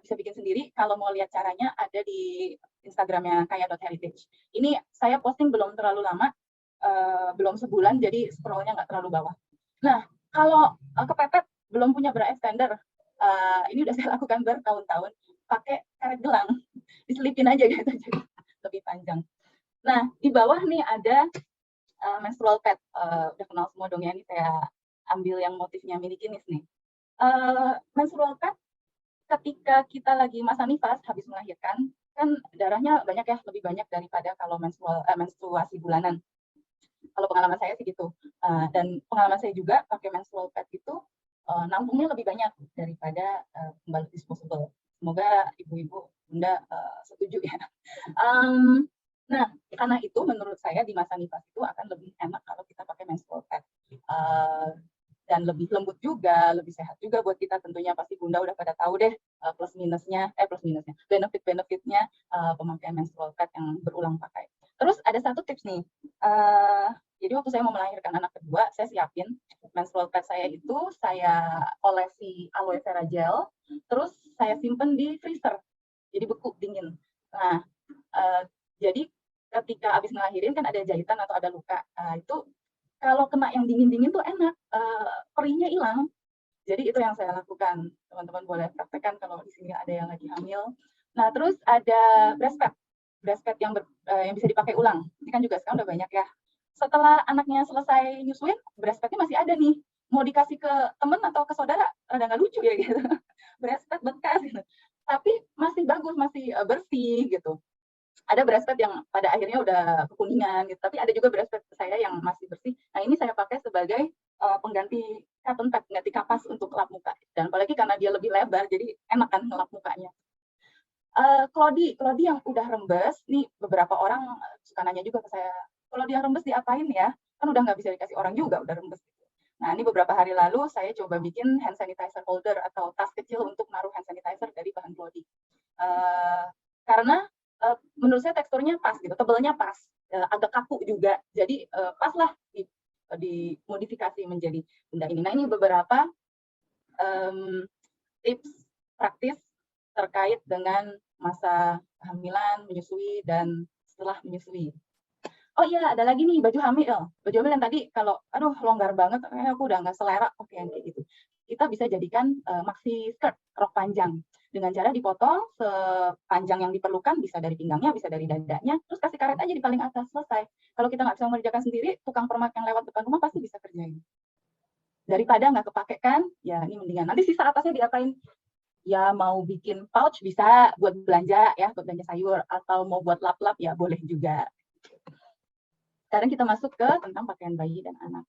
bisa bikin sendiri. Kalau mau lihat caranya ada di Instagramnya kaya.heritage. Ini saya posting belum terlalu lama, belum sebulan, jadi scrollnya nggak terlalu bawah. Nah, kalau kepepet belum punya bra extender, ini udah saya lakukan bertahun-tahun, pakai karet gelang, diselipin aja gitu, jadi lebih panjang. Nah, di bawah nih ada menstrual pad, udah kenal semua dong ya, ini saya ambil yang motifnya mini kinis nih. Menstrual pad ketika kita lagi masa nifas habis melahirkan kan darahnya banyak ya, lebih banyak daripada kalau menstruasi bulanan. Kalau pengalaman saya sih gitu, dan pengalaman saya juga pakai menstrual pad itu nampungnya lebih banyak daripada pembalut disposable. Semoga ibu-ibu bunda setuju ya. Nah, karena itu menurut saya di masa nifas itu akan lebih enak kalau kita pakai menstrual pad. Dan lebih lembut juga, lebih sehat juga buat kita tentunya. Pasti bunda udah pada tahu deh benefit-benefitnya pemakaian menstrual pad yang berulang pakai. Terus ada satu tips nih, jadi waktu saya mau melahirkan anak kedua, saya siapin menstrual pad saya itu, saya olesi aloe vera gel, terus saya simpen di freezer, jadi beku, dingin. Nah, jadi ketika habis ngelahirin kan ada jahitan atau ada luka, itu kalau kena yang dingin-dingin tuh enak, perihnya hilang. Jadi itu yang saya lakukan. Teman-teman boleh praktekkan kalau di sini ada yang lagi hamil. Nah, terus ada breast pad yang bisa dipakai ulang. Ini kan juga sekarang udah banyak ya. Setelah anaknya selesai nyusuin, breast pad-nya masih ada nih. Mau dikasih ke temen atau ke saudara, rada nggak lucu ya gitu. Breast pad bekas gitu. Tapi masih bagus, masih bersih gitu. Ada breast pad yang pada akhirnya udah kekuningan gitu, tapi ada juga breast pad saya yang masih bersih. Nah, ini saya pakai sebagai pengganti cotton pad, pengganti kapas untuk lap muka. Dan apalagi karena dia lebih lebar, jadi enak kan ngelap mukanya. Klodi yang udah rembes, nih beberapa orang suka nanya juga ke saya, kalau dia rembes diapain ya? Kan udah nggak bisa dikasih orang juga, udah rembes. Nah, ini beberapa hari lalu saya coba bikin hand sanitizer holder atau tas kecil untuk naruh hand sanitizer dari bahan klodi. Karena menurut saya teksturnya pas gitu, tebelnya pas, agak kaku juga, jadi pas lah dimodifikasi menjadi benda ini. Nah, ini beberapa tips praktis terkait dengan masa kehamilan, menyusui, dan setelah menyusui. Oh iya, ada lagi nih baju hamil. Baju hamil yang tadi kalau, aduh longgar banget, aku udah nggak selera, oke yang kayak gitu. Kita bisa jadikan maxi skirt, rok panjang. Dengan cara dipotong sepanjang yang diperlukan, bisa dari pinggangnya, bisa dari dadanya, terus kasih karet aja di paling atas, selesai. Kalau kita nggak bisa mengerjakan sendiri, tukang permak yang lewat depan rumah pasti bisa kerjain. Daripada nggak kepake kan, ya ini mendingan. Nanti sisa atasnya diapain? Ya mau bikin pouch bisa buat belanja ya, buat belanja sayur, atau mau buat lap-lap ya boleh juga. Sekarang kita masuk ke tentang pakaian bayi dan anak.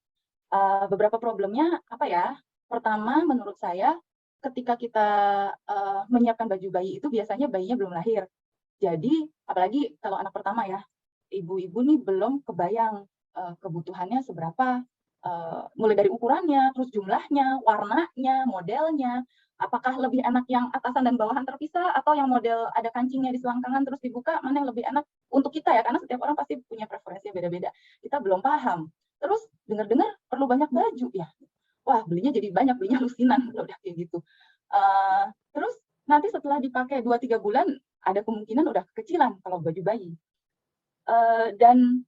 Beberapa problemnya apa ya? Pertama, menurut saya, ketika kita menyiapkan baju bayi itu biasanya bayinya belum lahir. Jadi, apalagi kalau anak pertama ya, ibu-ibu nih belum kebayang kebutuhannya seberapa, mulai dari ukurannya, terus jumlahnya, warnanya, modelnya, apakah lebih enak yang atasan dan bawahan terpisah, atau yang model ada kancingnya di selangkangan terus dibuka, mana yang lebih enak untuk kita ya, karena setiap orang pasti punya preferensi yang beda-beda. Kita belum paham. Terus dengar-dengar perlu banyak baju ya. Wah, belinya jadi banyak, belinya lusinan kalau udah kayak gitu. Terus nanti setelah dipakai 2-3 bulan, ada kemungkinan udah kekecilan kalau baju bayi. Dan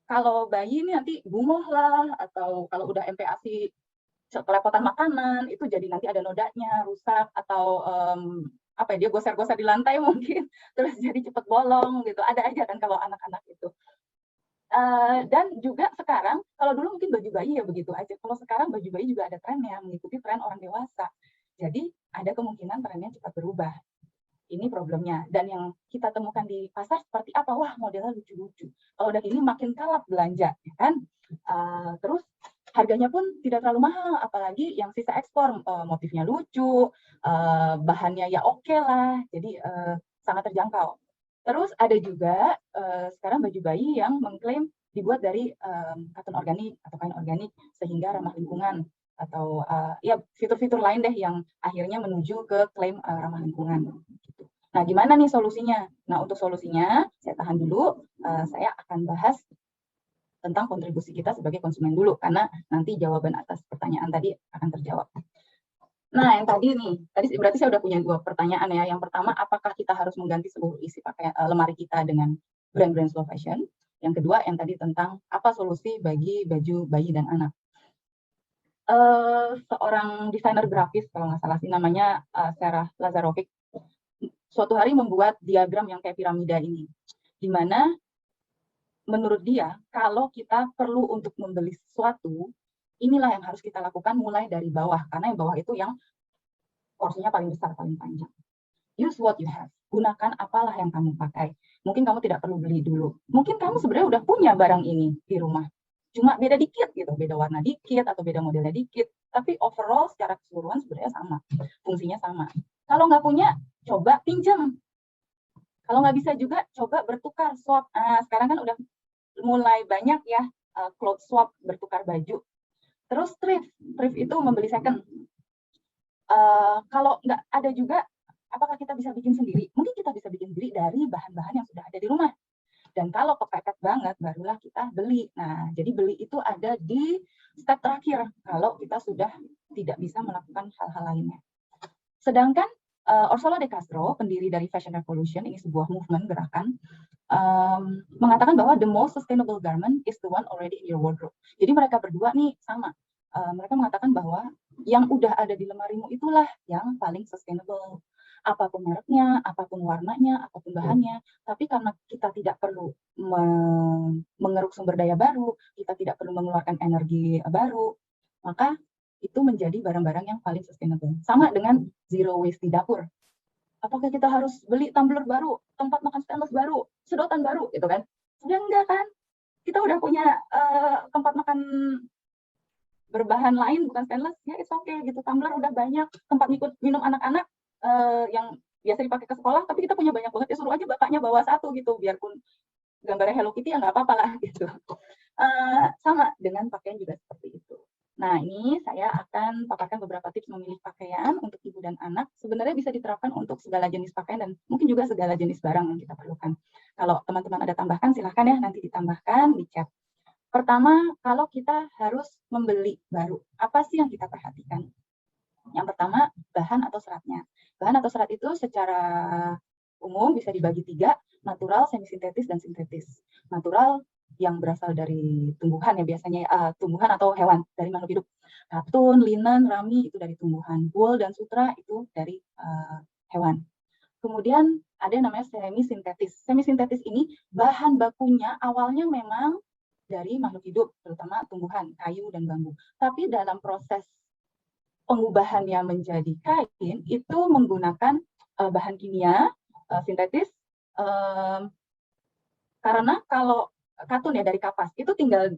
kalau bayi ini nanti gumoh lah, atau kalau udah MPASI kelepotan makanan, itu jadi nanti ada nodanya, rusak, atau apa ya, dia goser-goser di lantai mungkin, terus jadi cepet bolong gitu. Ada aja kan kalau anak-anak itu. Dan juga sekarang, kalau dulu mungkin baju bayi ya begitu aja. Kalau sekarang baju bayi juga ada trennya, mengikuti tren orang dewasa. Jadi ada kemungkinan trennya cepat berubah. Ini problemnya. Dan yang kita temukan di pasar seperti apa? Wah, modelnya lucu-lucu. Kalau udah gini makin kalap belanja, ya kan? Terus harganya pun tidak terlalu mahal, apalagi yang sisa ekspor, motifnya lucu, bahannya ya oke lah, jadi sangat terjangkau. Terus ada juga sekarang baju bayi yang mengklaim dibuat dari katun organik atau kain organik sehingga ramah lingkungan, atau ya fitur-fitur lain deh yang akhirnya menuju ke klaim ramah lingkungan. Gitu. Nah, gimana nih solusinya? Nah, untuk solusinya saya tahan dulu, saya akan bahas tentang kontribusi kita sebagai konsumen dulu, karena nanti jawaban atas pertanyaan tadi akan terjawab. Nah, yang tadi nih, tadi berarti saya udah punya 2 pertanyaan ya. Yang pertama, apakah kita harus mengganti seluruh isi pakaian lemari kita dengan brand-brand slow fashion? Yang kedua, yang tadi tentang apa solusi bagi baju bayi dan anak. Seorang desainer grafis, kalau nggak salah sih namanya Sarah Lazarovic, suatu hari membuat diagram yang kayak piramida ini, di mana menurut dia, kalau kita perlu untuk membeli sesuatu, inilah yang harus kita lakukan mulai dari bawah, karena yang bawah itu yang porsinya paling besar, paling panjang. Use what you have. Gunakan apalah yang kamu pakai. Mungkin kamu tidak perlu beli dulu. Mungkin kamu sebenarnya udah punya barang ini di rumah. Cuma beda dikit gitu, beda warna dikit atau beda modelnya dikit. Tapi overall secara keseluruhan sebenarnya sama. Fungsinya sama. Kalau nggak punya, coba pinjam. Kalau nggak bisa juga, coba bertukar, swap. Sekarang kan udah mulai banyak ya clothes swap, bertukar baju. Terus thrift itu membeli second. Kalau nggak ada juga, apakah kita bisa bikin sendiri? Mungkin kita bisa bikin sendiri dari bahan-bahan yang sudah ada di rumah. Dan kalau kepepet banget, barulah kita beli. Nah, jadi beli itu ada di step terakhir kalau kita sudah tidak bisa melakukan hal-hal lainnya. Sedangkan Orsola De Castro, pendiri dari Fashion Revolution, ini sebuah movement gerakan, mengatakan bahwa the most sustainable garment is the one already in your wardrobe. Jadi mereka berdua nih sama. Mereka mengatakan bahwa yang udah ada di lemarimu itulah yang paling sustainable. Apapun mereknya, apapun warnanya, apapun bahannya. Tapi karena kita tidak perlu mengeruk sumber daya baru, kita tidak perlu mengeluarkan energi baru, maka itu menjadi barang-barang yang paling sustainable. Sama dengan zero waste di dapur. Apakah kita harus beli tumbler baru, tempat makan stainless baru, sedotan baru, gitu kan? Sudah enggak kan? Kita udah punya tempat makan berbahan lain, bukan stainless, ya it's okay gitu. Tumbler udah banyak, tempat minum anak-anak yang biasa dipakai ke sekolah, tapi kita punya banyak banget, ya suruh aja bapaknya bawa satu gitu, biarpun gambarnya Hello Kitty ya nggak apa-apa lah gitu. Sama dengan pakaian juga seperti itu. Nah, ini saya akan paparkan beberapa tips memilih pakaian untuk ibu dan anak. Sebenarnya bisa diterapkan untuk segala jenis pakaian dan mungkin juga segala jenis barang yang kita perlukan. Kalau teman-teman ada tambahkan, silahkan ya nanti ditambahkan di chat. Pertama, kalau kita harus membeli baru, apa sih yang kita perhatikan? Yang pertama, bahan atau seratnya. Bahan atau serat itu secara umum bisa dibagi 3, natural, semi-sintetis, dan sintetis. Natural yang berasal dari tumbuhan ya biasanya, tumbuhan atau hewan, dari makhluk hidup. Katun, linen, rami itu dari tumbuhan. Wool dan sutra itu dari hewan. Kemudian ada yang namanya semi-sintetis. Semi-sintetis ini bahan bakunya awalnya memang dari makhluk hidup, terutama tumbuhan, kayu, dan bambu. Tapi dalam proses pengubahannya menjadi kain itu menggunakan bahan kimia sintetis, karena kalau katun ya dari kapas itu tinggal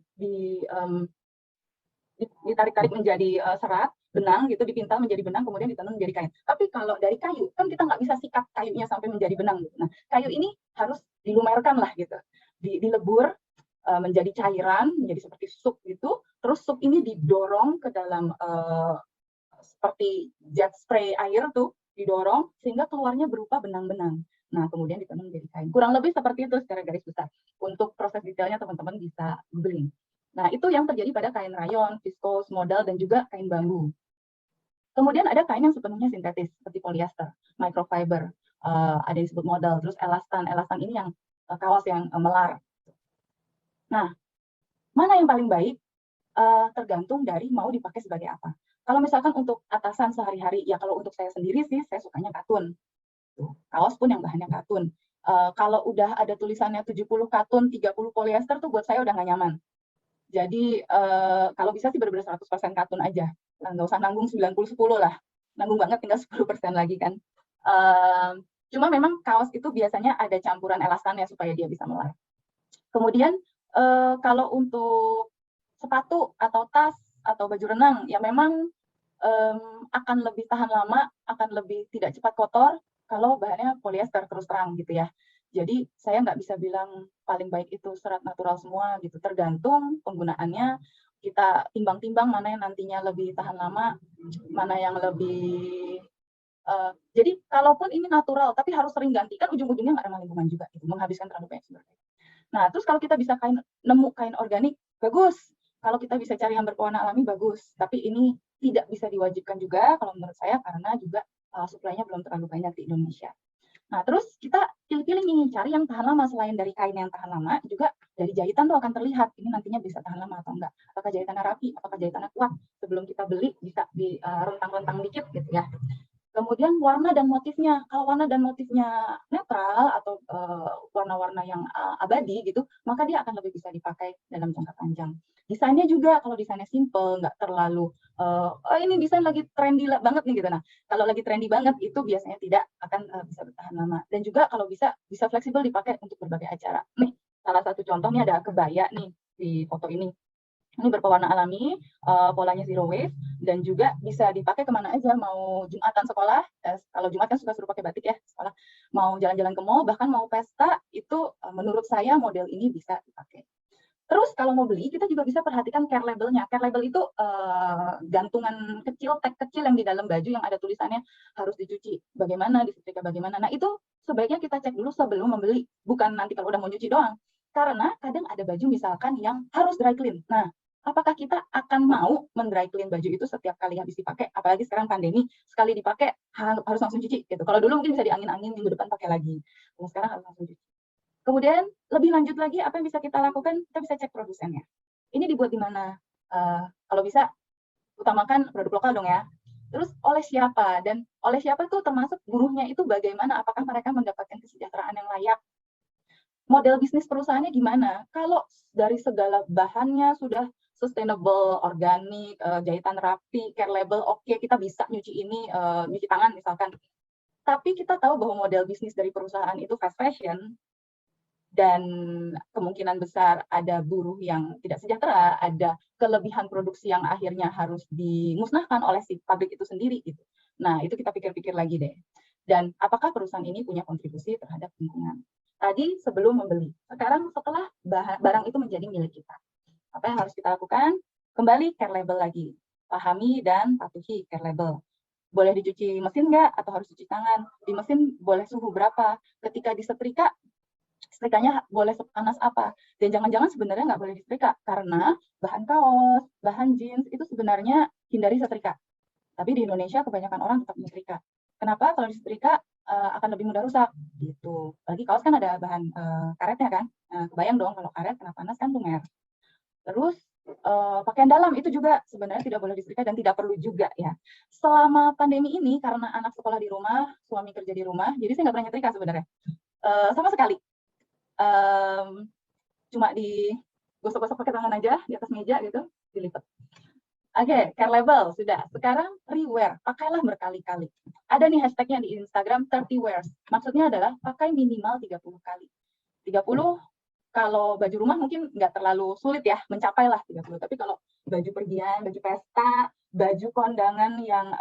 ditarik-tarik menjadi serat benang gitu, dipintal menjadi benang, kemudian ditenun menjadi kain. Tapi kalau dari kayu kan kita nggak bisa sikat kayunya sampai menjadi benang. Nah, kayu ini harus dilumerkan lah gitu, dilebur menjadi cairan, menjadi seperti sup gitu. Terus sup ini didorong ke dalam seperti jet spray air tuh, didorong sehingga keluarnya berupa benang-benang. Nah, kemudian ditenun menjadi kain. Kurang lebih seperti itu secara garis besar. Untuk proses detailnya teman-teman bisa googling. Nah, itu yang terjadi pada kain rayon, viskos, modal, dan juga kain bambu. Kemudian ada kain yang sepenuhnya sintetis, seperti polyester, microfiber, ada yang disebut modal, terus elastan. Elastan ini yang kaos yang melar. Nah, mana yang paling baik? Tergantung dari mau dipakai sebagai apa. Kalau misalkan untuk atasan sehari-hari, ya kalau untuk saya sendiri sih, saya sukanya katun. Tuh, kaos pun yang bahannya katun. Kalau udah ada tulisannya 70 katun, 30 polyester tuh buat saya udah nggak nyaman. Jadi kalau bisa sih benar-benar 100% katun aja. Nggak usah nanggung 90-10 lah. Nanggung banget tinggal 10% lagi kan. Cuma memang kaos itu biasanya ada campuran elastannya supaya dia bisa melar. Kemudian kalau untuk sepatu atau tas atau baju renang, ya memang akan lebih tahan lama, akan lebih tidak cepat kotor kalau bahannya polyester terus terang gitu ya. Jadi saya nggak bisa bilang paling baik itu serat natural semua gitu, tergantung penggunaannya. Kita timbang-timbang mana yang nantinya lebih tahan lama, mana yang lebih jadi kalaupun ini natural tapi harus sering ganti, kan ujung-ujungnya nggak ramah lingkungan juga gitu, menghabiskan terlalu banyak sumber daya. Nah, terus kalau kita bisa nemu kain organik, bagus. Kalau kita bisa cari yang berpewarna alami, bagus. Tapi ini tidak bisa diwajibkan juga kalau menurut saya, karena juga suplainya belum terlalu banyak di Indonesia. Nah, terus kita pilih-pilih nih, cari yang tahan lama. Selain dari kain yang tahan lama, juga dari jahitan tuh akan terlihat ini nantinya bisa tahan lama atau enggak. Apakah jahitannya rapi, apakah jahitannya kuat. Sebelum kita beli, bisa di rentang-rentang dikit gitu ya. Kemudian warna dan motifnya, kalau warna dan motifnya netral atau warna-warna yang abadi gitu, maka dia akan lebih bisa dipakai dalam jangka panjang. Desainnya juga, kalau desainnya simple, nggak terlalu, ini desain lagi trendy banget nih gitu. Nah, kalau lagi trendy banget itu biasanya tidak akan bisa bertahan lama. Dan juga kalau bisa fleksibel dipakai untuk berbagai acara. Nih, salah satu contohnya ada kebaya nih di foto ini. Ini berpewarna alami, polanya zero waste, dan juga bisa dipakai kemana aja, mau Jumatan sekolah, kalau Jumat kan suka suruh pakai batik ya, sekolah, mau jalan-jalan ke mall, bahkan mau pesta, itu menurut saya model ini bisa dipakai. Terus kalau mau beli, kita juga bisa perhatikan care label-nya. Care label itu gantungan kecil, tag kecil yang di dalam baju yang ada tulisannya harus dicuci, bagaimana, disetrika bagaimana. Nah itu sebaiknya kita cek dulu sebelum membeli, bukan nanti kalau udah mau cuci doang. Karena kadang ada baju misalkan yang harus dry clean. Nah, apakah kita akan mau mendry clean baju itu setiap kali habis dipakai? Apalagi sekarang pandemi, sekali dipakai harus langsung cuci gitu. Kalau dulu mungkin bisa diangin-angin, minggu depan pakai lagi. Kalau sekarang harus langsung cuci. Kemudian lebih lanjut lagi, apa yang bisa kita lakukan? Kita bisa cek produsennya. Ini dibuat di mana? Kalau bisa, utamakan produk lokal dong ya. Terus oleh siapa? Dan oleh siapa tuh termasuk buruhnya itu bagaimana? Apakah mereka mendapatkan kesejahteraan yang layak? Model bisnis perusahaannya gimana? Kalau dari segala bahannya sudah sustainable, organik, jahitan rapi, care label, oke, kita bisa nyuci ini, nyuci tangan misalkan. Tapi kita tahu bahwa model bisnis dari perusahaan itu fast fashion, dan kemungkinan besar ada buruh yang tidak sejahtera, ada kelebihan produksi yang akhirnya harus dimusnahkan oleh si pabrik itu sendiri gitu. Nah, itu kita pikir-pikir lagi deh. Dan apakah perusahaan ini punya kontribusi terhadap lingkungan? Tadi sebelum membeli. Sekarang setelah barang itu menjadi milik kita. Apa yang harus kita lakukan? Kembali care label lagi. Pahami dan patuhi care label. Boleh dicuci mesin nggak? Atau harus cuci tangan? Di mesin boleh suhu berapa? Ketika disetrika, setrikanya boleh sepanas apa, dan jangan-jangan sebenarnya nggak boleh disetrika karena bahan kaos, bahan jeans itu sebenarnya hindari setrika. Tapi di Indonesia kebanyakan orang tetap menyetrika. Kenapa? Kalau disetrika akan lebih mudah rusak gitu. Lagi kaos kan ada bahan karetnya kan, kebayang dong kalau karet kena panas kan lumer. Terus pakaian dalam itu juga sebenarnya tidak boleh disetrika dan tidak perlu juga ya. Selama pandemi ini karena anak sekolah di rumah, suami kerja di rumah, jadi saya nggak pernah nyetrika sebenarnya sama sekali. Cuma digosok-gosok pakai tangan aja di atas meja gitu, dilipat. Oke, care label sudah. Sekarang rewear, pakailah berkali-kali. Ada nih hashtagnya di Instagram 30 wears. Maksudnya adalah pakai minimal 30 kali. 30 kalau baju rumah mungkin nggak terlalu sulit ya, mencapailah 30. Tapi kalau baju pergian, baju pesta, baju kondangan yang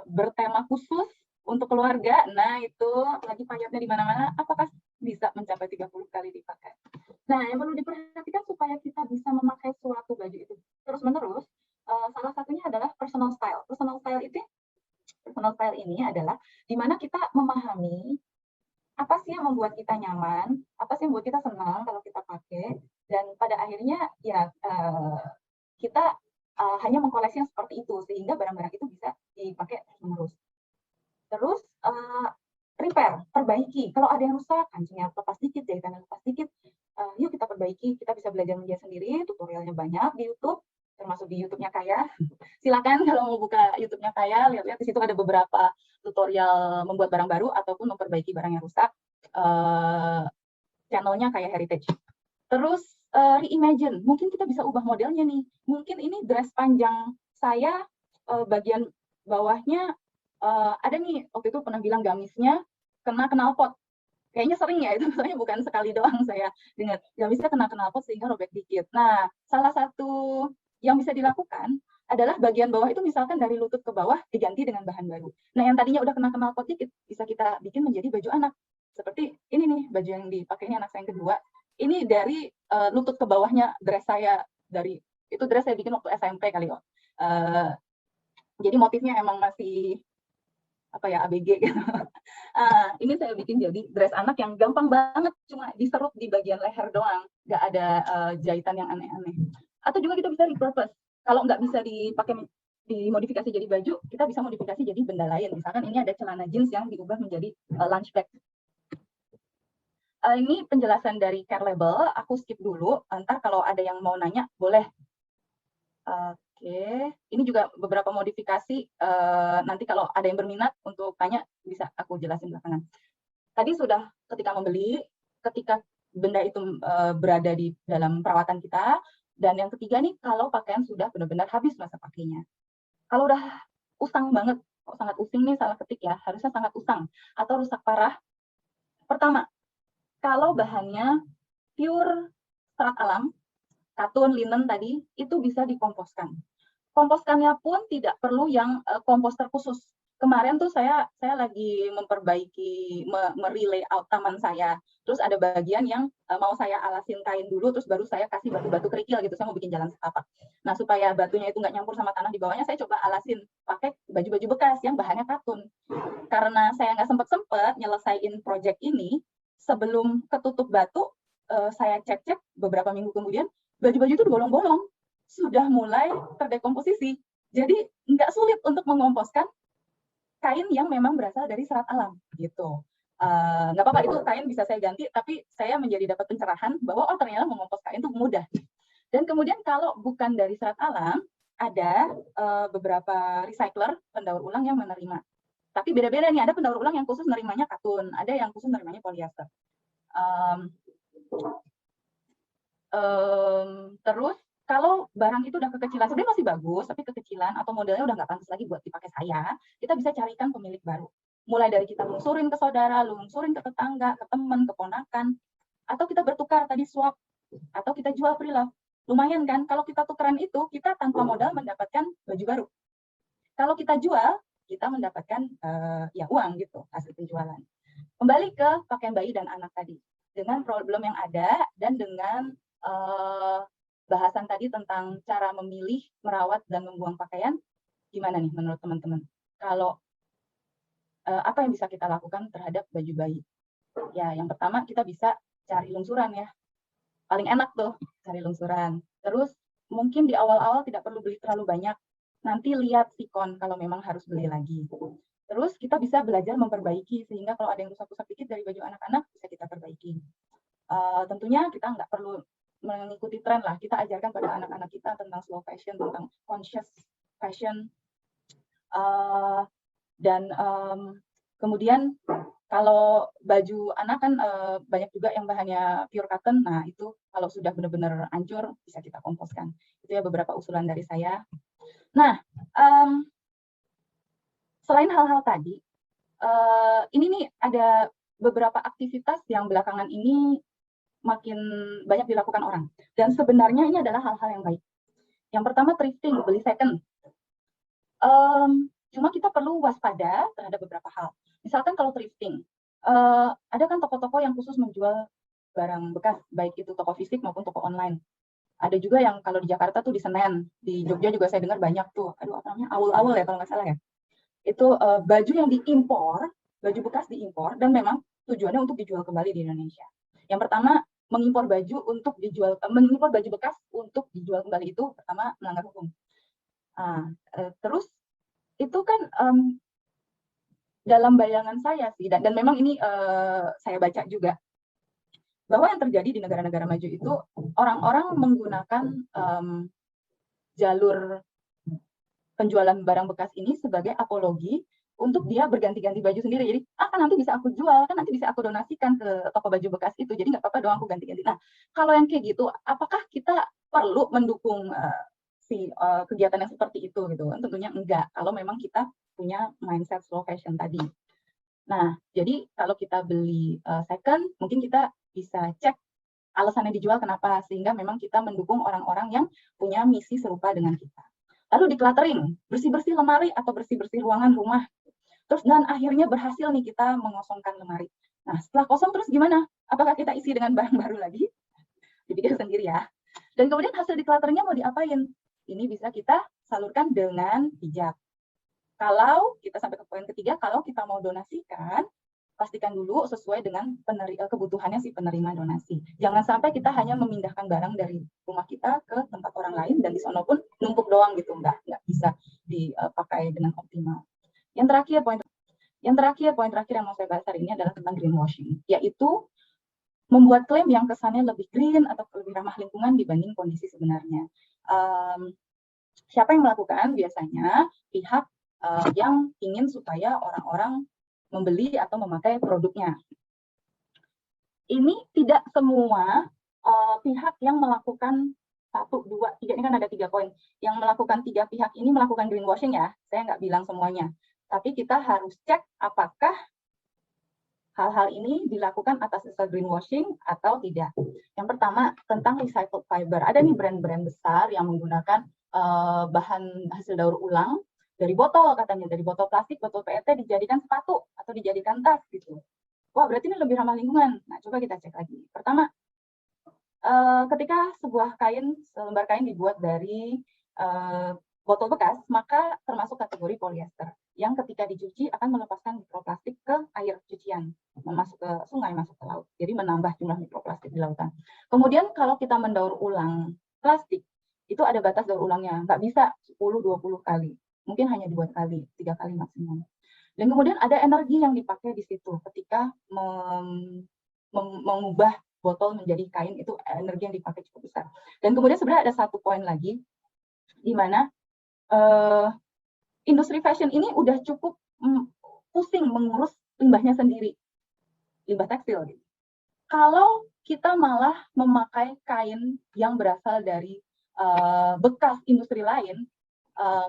bertema khusus untuk keluarga, nah itu lagi payatnya di mana-mana, apakah bisa mencapai 30 kali dipakai? Nah, yang perlu diperhatikan supaya kita bisa memakai suatu baju itu terus-menerus, salah satunya adalah personal style. Personal style ini adalah di mana kita memahami apa sih yang membuat kita nyaman, apa sih yang membuat kita senang kalau kita pakai, dan pada akhirnya ya kita hanya mengkoleksi yang seperti itu sehingga barang-barang itu bisa dipakai terus-menerus. Terus repair, perbaiki. Kalau ada yang rusak, kancingnya lepas dikit, jahitannya lepas dikit, yuk kita perbaiki. Kita bisa belajar menjahit sendiri, tutorialnya banyak di YouTube, termasuk di YouTube-nya Kaya. Silakan kalau mau buka YouTube-nya Kaya, lihat-lihat di situ ada beberapa tutorial membuat barang baru ataupun memperbaiki barang yang rusak. Channelnya Kaya Heritage. Terus reimagine, mungkin kita bisa ubah modelnya nih. Mungkin ini dress panjang saya, bagian bawahnya ada nih, waktu itu pernah bilang gamisnya kena knalpot. Kayaknya sering ya, itu soalnya bukan sekali doang saya dengar. Gamisnya kena knalpot sehingga robek dikit. Nah, salah satu yang bisa dilakukan adalah bagian bawah itu misalkan dari lutut ke bawah diganti dengan bahan baru. Nah, yang tadinya udah kena knalpot dikit, bisa kita bikin menjadi baju anak. Seperti ini nih, baju yang dipakai ini anak saya yang kedua. Ini dari lutut ke bawahnya dress saya, dari itu dress saya bikin waktu SMP kali ya. Jadi motifnya emang masih apa ya, ABG gitu. Ini saya bikin jadi dress anak yang gampang banget, cuma diserut di bagian leher doang, nggak ada jahitan yang aneh-aneh. Atau juga kita bisa repurpose. Kalau nggak bisa dipakai dimodifikasi jadi baju, kita bisa modifikasi jadi benda lain. Misalkan ini ada celana jeans yang diubah menjadi lunch bag. Ini penjelasan dari care label, aku skip dulu. Ntar kalau ada yang mau nanya, boleh. Oke, ini juga beberapa modifikasi. Nanti kalau ada yang berminat untuk tanya, bisa aku jelasin belakangan. Tadi sudah ketika membeli, ketika benda itu berada di dalam perawatan kita, dan yang ketiga nih, kalau pakaian sudah benar-benar habis masa pakainya. Kalau udah usang banget, kok sangat using nih salah ketik ya, harusnya sangat usang atau rusak parah. Pertama, kalau bahannya pure serat alam, katun, linen tadi, itu bisa dikomposkan. Komposkannya pun tidak perlu yang komposter khusus. Kemarin tuh saya lagi memperbaiki, me-layout taman saya. Terus ada bagian yang mau saya alasin kain dulu, terus baru saya kasih batu-batu kerikil gitu. Saya mau bikin jalan setapak. Nah, supaya batunya itu nggak nyampur sama tanah di bawahnya, saya coba alasin pakai baju-baju bekas yang bahannya katun. Karena saya nggak sempet nyelesain project ini, sebelum ketutup batu, saya cek-cek beberapa minggu kemudian, baju-baju itu bolong-bolong, sudah mulai terdekomposisi. Jadi nggak sulit untuk mengomposkan kain yang memang berasal dari serat alam gitu. nggak apa-apa itu kain bisa saya ganti, tapi saya menjadi dapat pencerahan bahwa oh ternyata mengompos kain itu mudah. Dan kemudian kalau bukan dari serat alam, ada beberapa recycler pendaur ulang yang menerima. Tapi beda-beda nih, ada pendaur ulang yang khusus menerimanya katun, ada yang khusus menerimanya polyester. Terus kalau barang itu udah kekecilan, sebenarnya masih bagus, tapi kekecilan atau modelnya udah nggak pantas lagi buat dipakai saya, kita bisa carikan pemilik baru. Mulai dari kita lungsurin ke saudara, lungsurin ke tetangga, ke teman, ke ponakan, atau kita bertukar tadi swap, atau kita jual pre-love. Lumayan kan, kalau kita tukeran itu, kita tanpa modal mendapatkan baju baru. Kalau kita jual, kita mendapatkan ya uang gitu, hasil penjualan. Kembali ke pakaian bayi dan anak tadi. Dengan problem yang ada, dan dengan bahasan tadi tentang cara memilih, merawat, dan membuang pakaian, gimana nih menurut teman-teman? Kalau apa yang bisa kita lakukan terhadap baju bayi? Ya, yang pertama kita bisa cari lungsuran ya. Paling enak tuh cari lungsuran. Terus mungkin di awal-awal tidak perlu beli terlalu banyak. Nanti lihat sikon kalau memang harus beli lagi. Terus kita bisa belajar memperbaiki sehingga kalau ada yang rusak-rusak dikit dari baju anak-anak bisa kita perbaiki. Tentunya kita nggak perlu mengikuti tren lah. Kita ajarkan pada anak-anak kita tentang slow fashion, tentang conscious fashion. Dan kemudian kalau baju anak kan banyak juga yang bahannya pure cotton. Nah itu kalau sudah benar-benar hancur bisa kita komposkan. Itu ya beberapa usulan dari saya. Nah selain hal-hal tadi, ini nih ada beberapa aktivitas yang belakangan ini makin banyak dilakukan orang. Dan sebenarnya ini adalah hal-hal yang baik. Yang pertama thrifting, beli second. Cuma kita perlu waspada terhadap beberapa hal. Misalkan kalau thrifting, ada kan toko-toko yang khusus menjual barang bekas, baik itu toko fisik maupun toko online. Ada juga yang kalau di Jakarta tuh di Senen, di Jogja juga saya dengar banyak tuh, aduh apa namanya, Awul-Awul ya kalau nggak salah ya. Itu baju yang diimpor, baju bekas diimpor, dan memang tujuannya untuk dijual kembali di Indonesia. Yang pertama, mengimpor baju untuk dijual, mengimpor baju bekas untuk dijual kembali itu pertama melanggar hukum. Terus itu kan dalam bayangan saya sih, dan memang ini saya baca juga, bahwa yang terjadi di negara-negara maju itu orang-orang menggunakan jalur penjualan barang bekas ini sebagai apologi untuk dia berganti-ganti baju sendiri. Jadi, kan nanti bisa aku jual, kan nanti bisa aku donasikan ke toko baju bekas itu. Jadi nggak apa-apa dong aku ganti-ganti. Nah, kalau yang kayak gitu, apakah kita perlu mendukung kegiatan yang seperti itu gitu? Tentunya enggak. Kalau memang kita punya mindset slow fashion tadi. Nah, jadi kalau kita beli second, mungkin kita bisa cek alasannya dijual kenapa, sehingga memang kita mendukung orang-orang yang punya misi serupa dengan kita. Lalu decluttering, bersih-bersih lemari atau bersih-bersih ruangan rumah. Terus dan akhirnya berhasil nih kita mengosongkan lemari. Nah, setelah kosong terus gimana? Apakah kita isi dengan barang baru lagi? Dipikir sendiri ya. Dan kemudian hasil declutteringnya mau diapain? Ini bisa kita salurkan dengan hijab. Kalau kita sampai ke poin ketiga, kalau kita mau donasikan, pastikan dulu sesuai dengan kebutuhannya si penerima donasi. Jangan sampai kita hanya memindahkan barang dari rumah kita ke tempat orang lain dan di sana pun numpuk doang gitu, nggak bisa dipakai dengan optimal. Yang terakhir, poin terakhir yang mau saya bahas hari ini adalah tentang greenwashing, yaitu membuat klaim yang kesannya lebih green atau lebih ramah lingkungan dibanding kondisi sebenarnya. Siapa yang melakukan? Biasanya pihak yang ingin supaya orang-orang membeli atau memakai produknya. Ini tidak semua pihak yang melakukan 1, 2, 3, ini kan ada 3 poin. Yang melakukan 3 pihak ini melakukan greenwashing ya, saya nggak bilang semuanya. Tapi kita harus cek apakah hal-hal ini dilakukan atas dasar greenwashing atau tidak. Yang pertama, tentang recycled fiber. Ada nih brand-brand besar yang menggunakan bahan hasil daur ulang, dari botol katanya, dari botol plastik, botol PET dijadikan sepatu atau dijadikan tas gitu. Wah, berarti ini lebih ramah lingkungan. Nah, coba kita cek lagi. Pertama, ketika sebuah kain, selembar kain dibuat dari botol bekas, maka termasuk kategori polyester yang ketika dicuci akan melepaskan mikroplastik ke air cucian, masuk ke sungai, masuk ke laut. Jadi menambah jumlah mikroplastik di lautan. Kemudian kalau kita mendaur ulang plastik, itu ada batas daur ulangnya. Nggak bisa 10-20 kali. Mungkin hanya 2 kali, 3 kali maksimum. Dan kemudian ada energi yang dipakai di situ ketika mengubah botol menjadi kain, itu energi yang dipakai cukup besar. Dan kemudian sebenarnya ada satu poin lagi, di mana industri fashion ini udah cukup pusing mengurus limbahnya sendiri, limbah tekstil. Kalau kita malah memakai kain yang berasal dari bekas industri lain,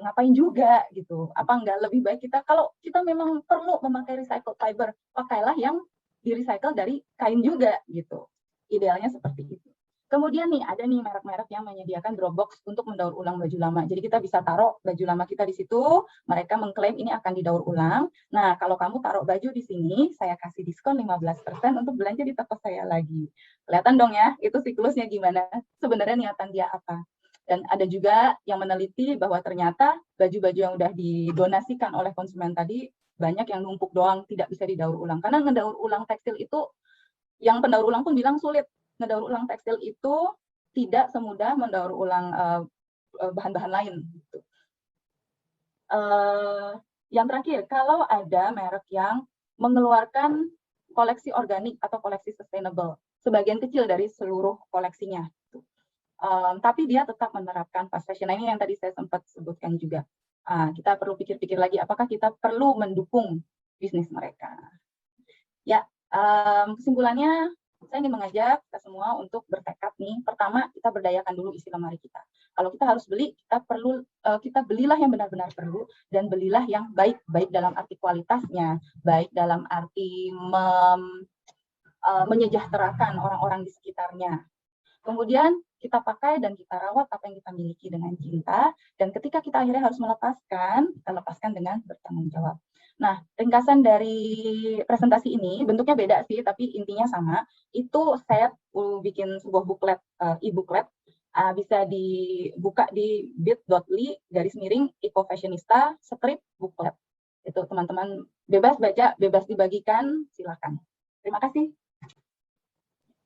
ngapain juga gitu? Apa enggak lebih baik kita, kalau kita memang perlu memakai recycled fiber, pakailah yang di-recycle dari kain juga gitu. Idealnya seperti itu. Kemudian nih, ada nih merek-merek yang menyediakan drop box untuk mendaur ulang baju lama. Jadi kita bisa taruh baju lama kita di situ, mereka mengklaim ini akan didaur ulang. Nah, kalau kamu taruh baju di sini, saya kasih diskon 15% untuk belanja di toko saya lagi. Kelihatan dong ya, itu siklusnya gimana? Sebenarnya niatan dia apa? Dan ada juga yang meneliti bahwa ternyata baju-baju yang udah didonasikan oleh konsumen tadi, banyak yang numpuk doang, tidak bisa didaur ulang. Karena ngedaur ulang tekstil itu, yang pendaur ulang pun bilang sulit. Ngedaur ulang tekstil itu tidak semudah mendaur ulang bahan-bahan lain. Gitu. Yang terakhir, kalau ada merek yang mengeluarkan koleksi organik atau koleksi sustainable, sebagian kecil dari seluruh koleksinya, tapi dia tetap menerapkan fast fashion. Nah, ini yang tadi saya sempat sebutkan juga. Kita perlu pikir-pikir lagi, apakah kita perlu mendukung bisnis mereka. Ya, kesimpulannya, saya ingin mengajak kita semua untuk bertekad nih. Pertama, kita berdayakan dulu isi lemari kita. Kalau kita harus beli, kita belilah yang benar-benar perlu, dan belilah yang baik dalam arti kualitasnya, baik dalam arti menyejahterakan orang-orang di sekitarnya. Kemudian kita pakai dan kita rawat apa yang kita miliki dengan cinta, dan ketika kita akhirnya harus melepaskan, kita lepaskan dengan bertanggung jawab. Nah, ringkasan dari presentasi ini, bentuknya beda sih, tapi intinya sama. Itu saya bikin sebuah booklet, e-booklet, bisa dibuka di bit.ly/ecofashionista strip booklet. Itu teman-teman bebas baca, bebas dibagikan, silakan. Terima kasih.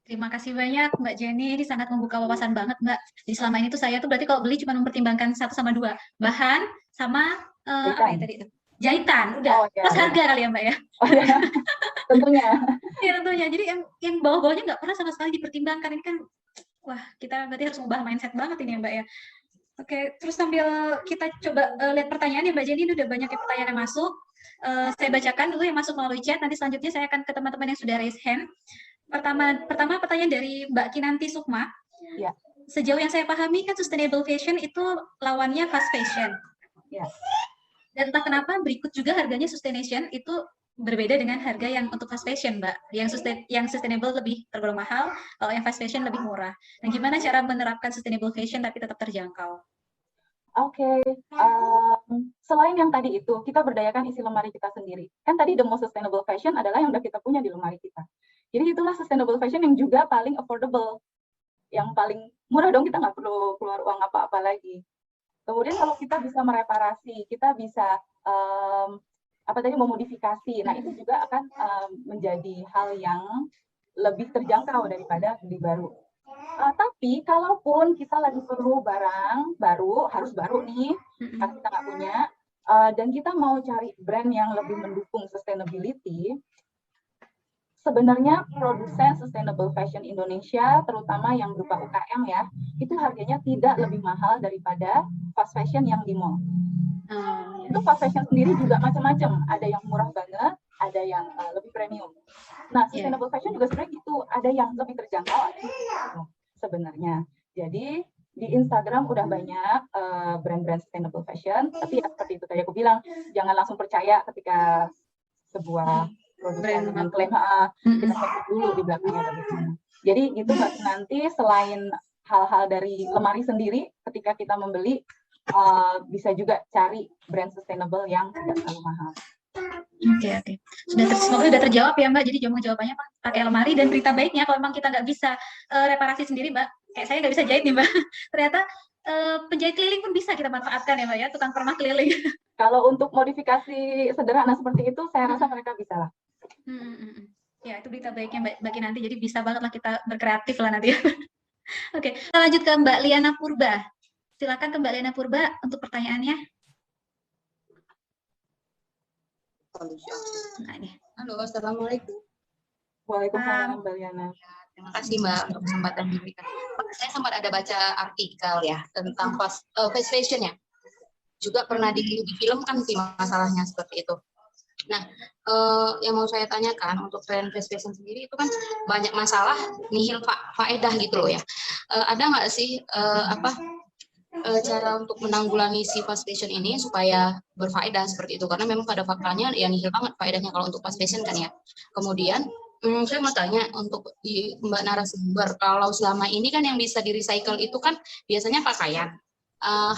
Terima kasih banyak Mbak Jenny, ini sangat membuka wawasan banget Mbak. Jadi selama ini tuh saya tuh berarti kalau beli cuma mempertimbangkan 1 sama 2, bahan sama apa ya tadi itu? Jahitan, udah. Plus harga kali ya Mbak ya? Oh, ya. Tentunya. Ya tentunya, jadi yang bawah-bawahnya nggak pernah sama sekali dipertimbangkan. Ini kan, wah kita berarti harus ubah mindset banget ini ya Mbak ya. Oke, terus sambil kita coba lihat pertanyaan ya Mbak Jenny, ini udah banyak pertanyaan yang masuk. Saya bacakan dulu yang masuk melalui chat, nanti selanjutnya saya akan ke teman-teman yang sudah raise hand. Pertama pertanyaan dari Mbak Kinanti Sukma. Ya. Sejauh yang saya pahami kan sustainable fashion itu lawannya fast fashion. Ya. Dan entah kenapa berikut juga harganya sustaination itu berbeda dengan harga yang untuk fast fashion, Mbak. Yang sustainable lebih tergolong mahal, kalau yang fast fashion lebih murah. Nah, gimana cara menerapkan sustainable fashion tapi tetap terjangkau? Oke, selain yang tadi itu, kita berdayakan isi lemari kita sendiri. Kan tadi the most sustainable fashion adalah yang udah kita punya di lemari kita. Jadi itulah sustainable fashion yang juga paling affordable. Yang paling murah dong, kita nggak perlu keluar uang apa-apa lagi. Kemudian kalau kita bisa mereparasi, kita bisa memodifikasi, nah itu juga akan menjadi hal yang lebih terjangkau daripada beli baru. Tapi kalaupun kita lagi perlu barang baru, harus baru nih, karena kita nggak punya, dan kita mau cari brand yang lebih mendukung sustainability, sebenarnya produsen sustainable fashion Indonesia, terutama yang berupa UKM ya, itu harganya tidak lebih mahal daripada fast fashion yang di mall. Itu fast fashion sendiri juga macam-macam, ada yang murah banget, ada yang lebih premium. Nah, sustainable fashion juga sebenarnya gitu, ada yang lebih terjangkau, ada yang lebih sebenarnya. Jadi di Instagram udah banyak brand-brand sustainable fashion, tapi ya seperti itu tadi aku bilang, jangan langsung percaya ketika sebuah produsen mengklaim, kita cek dulu di belakangnya bagaimana. Jadi gitu Mbak, nanti selain hal-hal dari lemari sendiri, ketika kita membeli, bisa juga cari brand sustainable yang tidak terlalu mahal. Oke. Semoga sudah terjawab ya Mbak. Jadi jawabannya pakai lemari, dan berita baiknya kalau memang kita nggak bisa reparasi sendiri Mbak, kayak saya nggak bisa jahit nih Mbak, ternyata penjahit keliling pun bisa kita manfaatkan ya Mbak ya, tukang permak keliling. Kalau untuk modifikasi sederhana seperti itu, saya rasa mereka bisa lah. Ya, itu berita baiknya Mbak nanti, jadi bisa banget lah kita berkreatif lah nanti. Oke, kita lanjut ke Mbak Liana Purba. Silakan ke Mbak Liana Purba untuk pertanyaannya. Solution. Nah, ini. Halo, assalamualaikum. Waalaikumsalam, Mbak Liana. Terima kasih Mbak untuk kesempatan diberikan. Saya sempat ada baca artikel ya tentang fast fashion ya. Juga pernah difilmkan sih masalahnya seperti itu. Nah, yang mau saya tanyakan untuk tren fast fashion sendiri itu kan banyak masalah nihil faedah gitu loh ya. Ada nggak sih cara untuk menanggulangi si fast fashion ini supaya berfaedah seperti itu? Karena memang pada faktanya ya nihil banget faedahnya kalau untuk fast fashion kan ya. Kemudian saya mau tanya untuk Mbak narasumber, kalau selama ini kan yang bisa di-recycle itu kan biasanya pakaian.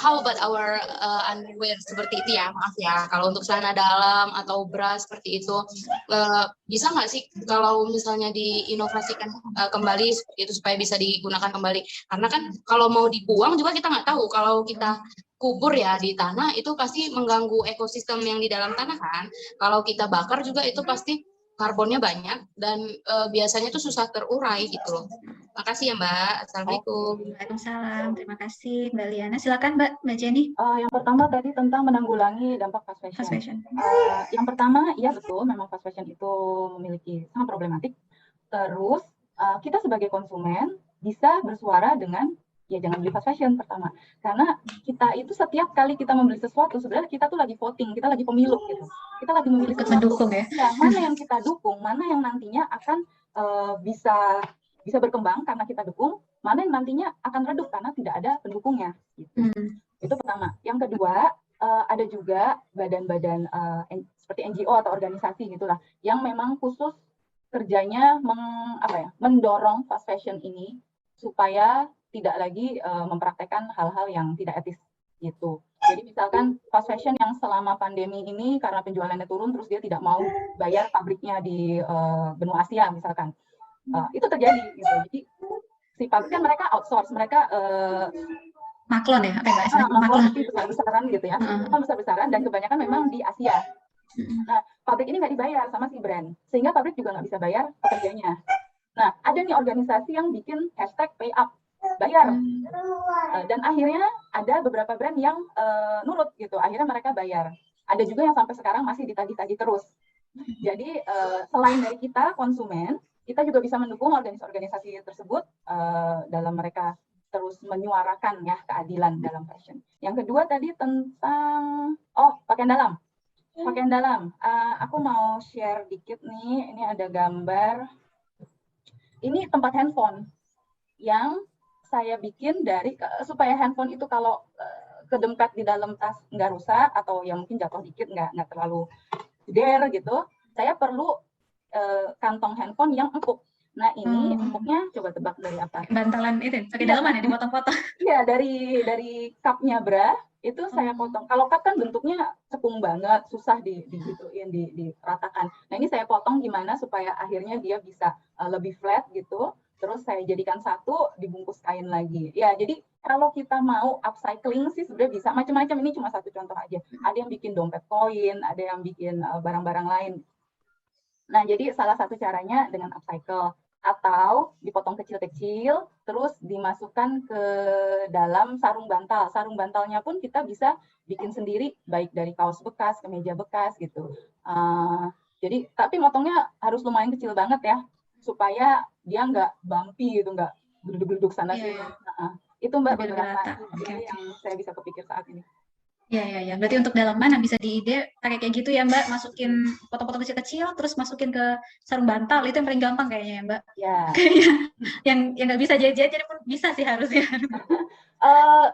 How about our underwear seperti itu ya, maaf ya, kalau untuk celana dalam atau bra seperti itu, bisa nggak sih kalau misalnya diinovasikan kembali seperti itu supaya bisa digunakan kembali? Karena kan kalau mau dibuang juga kita nggak tahu, kalau kita kubur ya di tanah itu pasti mengganggu ekosistem yang di dalam tanah kan, kalau kita bakar juga itu pasti karbonnya banyak dan biasanya itu susah terurai gitu loh. Makasih ya Mbak. Assalamualaikum. Waalaikumsalam. Terima kasih Mbak Liana. Silakan Mbak Jenny. Yang pertama tadi tentang menanggulangi dampak fast fashion. Fast fashion. Yang pertama, ya betul, memang fast fashion itu memiliki sangat problematik. Terus kita sebagai konsumen bisa bersuara dengan ya jangan beli fast fashion pertama, karena kita itu setiap kali kita membeli sesuatu sebenarnya kita tuh lagi voting, kita lagi pemilu gitu, kita lagi memilih sesuatu. Mendukung ya. Ya, mana yang kita dukung, mana yang nantinya akan bisa berkembang karena kita dukung, mana yang nantinya akan redup karena tidak ada pendukungnya. Gitu. Itu pertama. Yang kedua, ada juga badan-badan seperti NGO atau organisasi gitulah, yang memang khusus kerjanya mendorong fast fashion ini supaya tidak lagi mempraktekkan hal-hal yang tidak etis gitu. Jadi misalkan fast fashion yang selama pandemi ini karena penjualannya turun, terus dia tidak mau bayar pabriknya di benua Asia misalkan, itu terjadi gitu. Jadi si pabrik kan mereka outsource, mereka maklon ya, maklon besar-besaran gitu ya, besar-besaran dan kebanyakan memang di Asia. Nah, pabrik ini nggak dibayar sama si brand, sehingga pabrik juga nggak bisa bayar pekerjanya. Nah, ada nih organisasi yang bikin hashtag pay up, bayar. Dan akhirnya ada beberapa brand yang nurut gitu, akhirnya mereka bayar. Ada juga yang sampai sekarang masih ditagih-tagih terus. Jadi selain dari kita konsumen, kita juga bisa mendukung organisasi tersebut dalam mereka terus menyuarakan ya keadilan dalam fashion. Yang kedua tadi tentang pakaian dalam. Pakaian dalam, aku mau share dikit nih. Ini ada gambar. Ini tempat handphone yang saya bikin supaya handphone itu kalau kedempet di dalam tas nggak rusak atau yang mungkin jatuh dikit nggak terlalu jeder gitu. Saya perlu kantong handphone yang empuk. Nah ini empuknya coba tebak dari apa? Bantalan itu, pakai dalaman ya dipotong-potong. Iya dari cupnya bra itu saya potong. Kalau cup kan bentuknya cepung banget, susah diratakan. Nah ini saya potong gimana supaya akhirnya dia bisa lebih flat gitu. Terus saya jadikan satu, dibungkus kain lagi. Ya jadi kalau kita mau upcycling sih sebenarnya bisa macam-macam. Ini cuma satu contoh aja. Ada yang bikin dompet koin, ada yang bikin barang-barang lain. Nah, jadi salah satu caranya dengan upcycle atau dipotong kecil-kecil, terus dimasukkan ke dalam sarung bantal. Sarung bantalnya pun kita bisa bikin sendiri, baik dari kaos bekas, kemeja bekas gitu. Jadi, tapi motongnya harus lumayan kecil banget ya, supaya dia nggak bumpy gitu, nggak geduk-geduk sana sini. Itu Mbak beberapa yang saya bisa kepikir saat ini. Ya. Berarti untuk dalaman bisa diide pakai kayak gitu ya Mbak, masukin potong-potong kecil-kecil, terus masukin ke sarung bantal, itu yang paling gampang kayaknya ya Mbak. Ya. yang nggak bisa jahit-jahit pun bisa sih harusnya.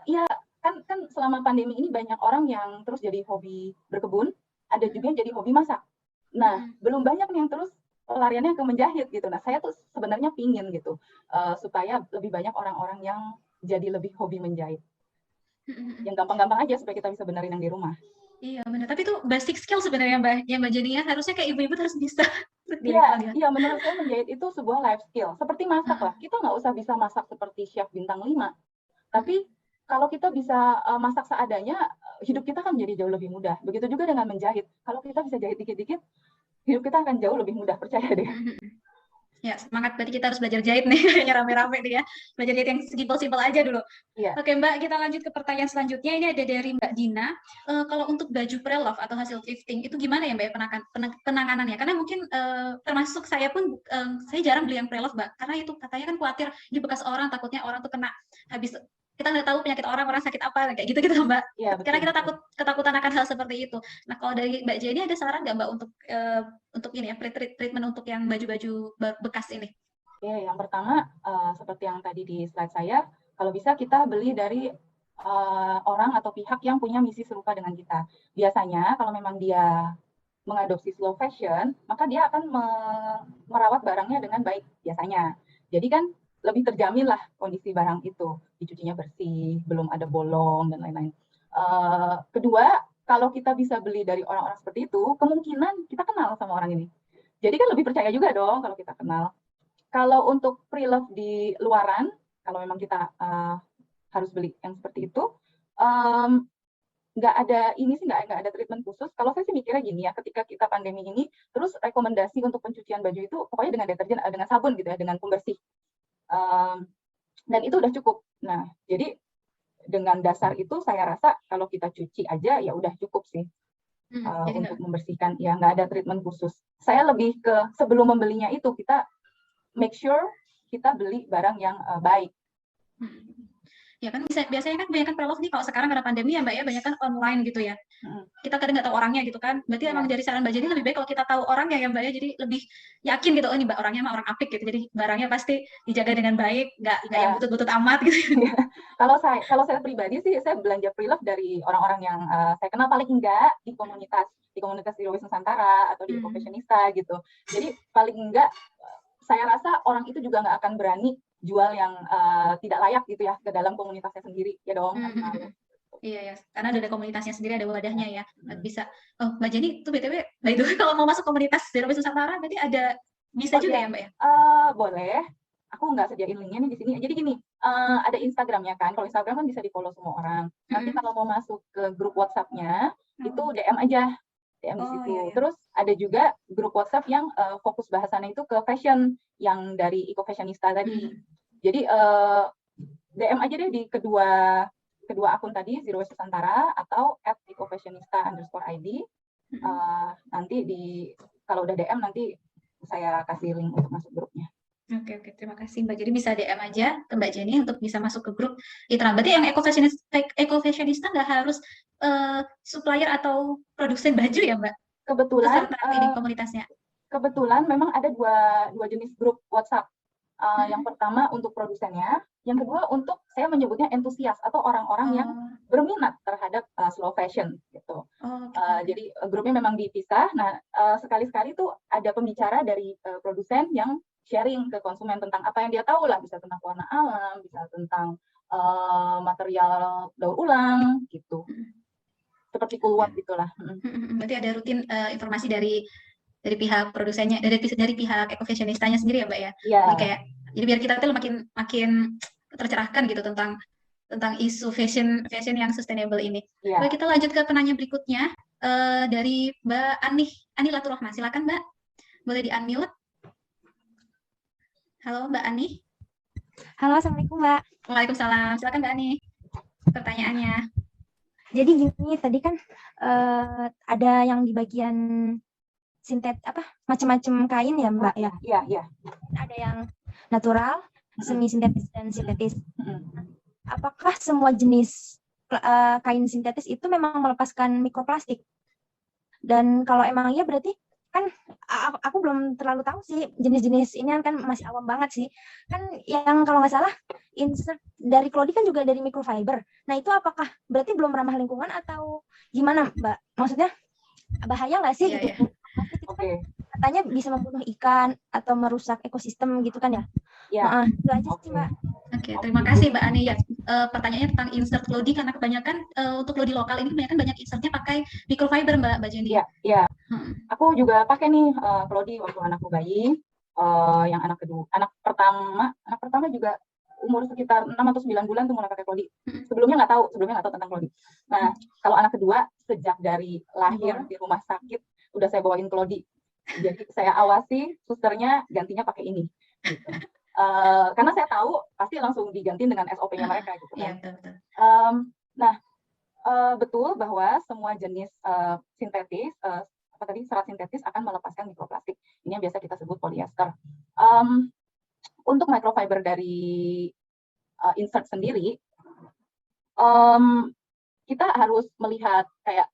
Ya kan selama pandemi ini banyak orang yang terus jadi hobi berkebun, ada juga yang jadi hobi masak. Nah, belum banyak yang terus pelariannya ke menjahit gitu. Nah, saya tuh sebenarnya pingin gitu supaya lebih banyak orang-orang yang jadi lebih hobi menjahit. Yang gampang-gampang aja supaya kita bisa benerin yang di rumah. Iya benar, tapi itu basic skill sebenarnya Mbak Jenny ya, harusnya kayak ibu-ibu harus bisa. Iya, menurut saya menjahit itu sebuah life skill. Seperti masak lah, kita nggak usah bisa masak seperti chef bintang 5. Tapi kalau kita bisa masak seadanya, hidup kita kan menjadi jauh lebih mudah. Begitu juga dengan menjahit. Kalau kita bisa jahit dikit-dikit, hidup kita akan jauh lebih mudah, percaya deh. Ya, semangat, berarti kita harus belajar jahit nih, kayaknya rame-rame nih ya. Belajar jahit yang simpel-simpel aja dulu. Iya. Oke Mbak, kita lanjut ke pertanyaan selanjutnya. Ini ada dari Mbak Dina. Kalau untuk baju pre-love atau hasil thrifting, itu gimana ya Mbak ya penanganannya? Karena mungkin termasuk saya pun, saya jarang beli yang pre-love Mbak. Karena itu katanya kan khawatir di bekas orang, takutnya orang tuh kena habis, kita nggak tahu penyakit orang sakit apa, kayak gitu-gitu Mbak. Iya, Karena kita betul. ketakutan akan hal seperti itu. Nah, kalau dari Mbak Jenny ada saran nggak Mbak untuk ini ya, treatment untuk yang baju-baju bekas ini? Oke, yang pertama seperti yang tadi di slide saya, kalau bisa kita beli dari orang atau pihak yang punya misi serupa dengan kita. Biasanya kalau memang dia mengadopsi slow fashion, maka dia akan merawat barangnya dengan baik biasanya. Jadi kan lebih terjamin lah kondisi barang itu, dicucinya bersih, belum ada bolong dan lain-lain. Kedua, kalau kita bisa beli dari orang-orang seperti itu, kemungkinan kita kenal sama orang ini. Jadi kan lebih percaya juga dong kalau kita kenal. Kalau untuk pre-love di luaran, kalau memang kita harus beli yang seperti itu, nggak ada treatment khusus. Kalau saya sih mikirnya gini ya, ketika kita pandemi ini, terus rekomendasi untuk pencucian baju itu pokoknya dengan deterjen, dengan sabun gitu ya, dengan pembersih. Dan itu udah cukup. Nah, jadi dengan dasar itu saya rasa kalau kita cuci aja ya udah cukup sih untuk membersihkan. Ya nggak ada treatment khusus. Saya lebih ke sebelum membelinya itu kita make sure kita beli barang yang baik. Ya kan biasanya kan banyak kan pre-love nih, kalau sekarang karena pandemi ya Mbak ya, banyak kan online gitu ya. Kita kadang nggak tahu orangnya gitu kan. Berarti emang dari saran Mbak Jenny lebih baik kalau kita tahu orangnya ya Mbak ya, jadi lebih yakin gitu, oh ini Mbak orangnya mah orang apik gitu. Jadi barangnya pasti dijaga dengan baik, nggak yang butut-butut amat gitu. Kalau saya pribadi sih saya belanja pre-love dari orang-orang yang saya kenal, paling enggak di komunitas Zero Waste Nusantara atau di Ecofashionista gitu. Jadi paling enggak saya rasa orang itu juga nggak akan berani jual yang tidak layak gitu ya ke dalam komunitasnya sendiri ya dong. Iya ya, karena ada komunitasnya sendiri, ada wadahnya ya. Bisa. Oh Mbak Jenny tuh BTW, by the way kalau mau masuk komunitas Zero Waste Nusantara berarti ada bisa juga ya Mbak ya? Boleh. Aku nggak sediain linknya nih di sini. Jadi gini, ada Instagramnya kan. Kalau Instagram kan bisa di follow semua orang. Nanti kalau mau masuk ke grup WhatsApp-nya itu DM aja. DM di situ. Iya. Terus ada juga grup WhatsApp yang fokus bahasannya itu ke fashion yang dari Ecofashionista tadi. Jadi DM aja deh di kedua akun tadi, Zero Waste Nusantara atau @ecofashionista_id. Nanti kalau udah DM nanti saya kasih link untuk masuk grupnya. Oke, terima kasih Mbak. Jadi bisa DM aja ke Mbak Jenny untuk bisa masuk ke grup ITRA. Berarti yang Ecofashionista nggak harus supplier atau produsen baju ya Mbak? Kebetulan ini komunitasnya. Kebetulan memang ada dua jenis grup WhatsApp. Yang pertama untuk produsennya, yang kedua untuk saya menyebutnya entusias atau orang-orang yang berminat terhadap slow fashion gitu. Jadi grupnya memang dipisah. Nah, sekali-sekali tuh ada pembicara dari produsen yang sharing ke konsumen tentang apa yang dia tahu lah, bisa tentang warna alam, bisa tentang material daur ulang gitu. Seperti keluar gitulah. Berarti ada rutin informasi dari pihak produsennya, dari pihak Ecofashionistanya sendiri ya Mbak ya. Iya. Jadi biar kita tuh makin tercerahkan gitu tentang isu fashion yang sustainable ini. Iya. Oke, kita lanjut ke penanya berikutnya dari Mbak Ani Laturahma. Silakan Mbak, boleh di-unmute. Halo Mbak Ani. Halo, Assalamualaikum Mbak. Waalaikumsalam. Silakan Mbak Ani, pertanyaannya. Jadi gini, tadi kan ada yang di bagian macam-macam kain ya Mbak ya? Iya. Ada yang natural, semi sintetis dan sintetis. Apakah semua jenis kain sintetis itu memang melepaskan mikroplastik? Dan kalau emang iya berarti kan aku belum terlalu tahu sih jenis-jenis ini kan masih awam banget sih. Kan yang kalau nggak salah insert dari Clody kan juga dari microfiber. Nah itu apakah berarti belum ramah lingkungan atau gimana Mbak? Maksudnya bahaya nggak sih gitu? Kan katanya bisa membunuh ikan atau merusak ekosistem gitu kan ya? Iya. Itu aja sih Mbak. Oke, terima kasih Mbak Ani. Ya, pertanyaannya tentang insert Clody karena kebanyakan untuk Clody lokal ini kebanyakan banyak insertnya pakai microfiber Mbak Jenny. Iya. Aku juga pakai nih Clody waktu anakku bayi. Yang anak pertama juga umur sekitar 6 atau 9 bulan tuh mulai pakai Clody. Sebelumnya nggak tahu tentang Clody. Nah, kalau anak kedua sejak dari lahir di rumah sakit udah saya bawain Clody. Jadi saya awasi susternya gantinya pakai ini. Gitu. Karena saya tahu pasti langsung diganti dengan SOP-nya mereka gitu kan. Nah, betul bahwa semua jenis sintetis, serat sintetis akan melepaskan mikroplastik. Ini yang biasa kita sebut polyester. Untuk microfiber dari insert sendiri, kita harus melihat kayak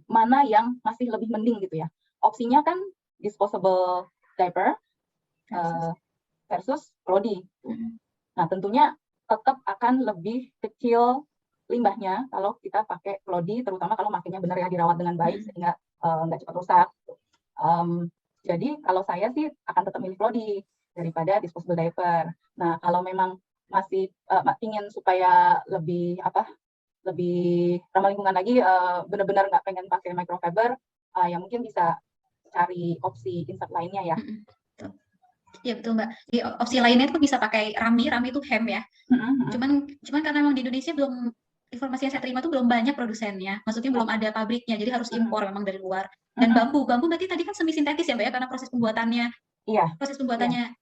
mana yang masih lebih mending gitu ya. Opsinya kan disposable diaper versus Clody. Nah, tentunya tetap akan lebih kecil limbahnya kalau kita pakai Clody, terutama kalau makainya benar ya, dirawat dengan baik sehingga nggak cepat rusak. Jadi kalau saya sih akan tetap milih Clody daripada disposable diaper. Nah, kalau memang masih ingin supaya lebih ramah lingkungan lagi, benar-benar nggak pengen pakai microfiber, ya mungkin bisa cari opsi insert lainnya ya. Iya betul Mbak. Di opsi lainnya itu bisa pakai rami itu hem ya. Cuman karena memang di Indonesia belum, informasi yang saya terima itu belum banyak produsennya. Maksudnya belum ada pabriknya, jadi harus impor memang dari luar. Dan bambu berarti tadi kan semi sintetis ya Mbak ya, karena proses pembuatannya. Proses pembuatannya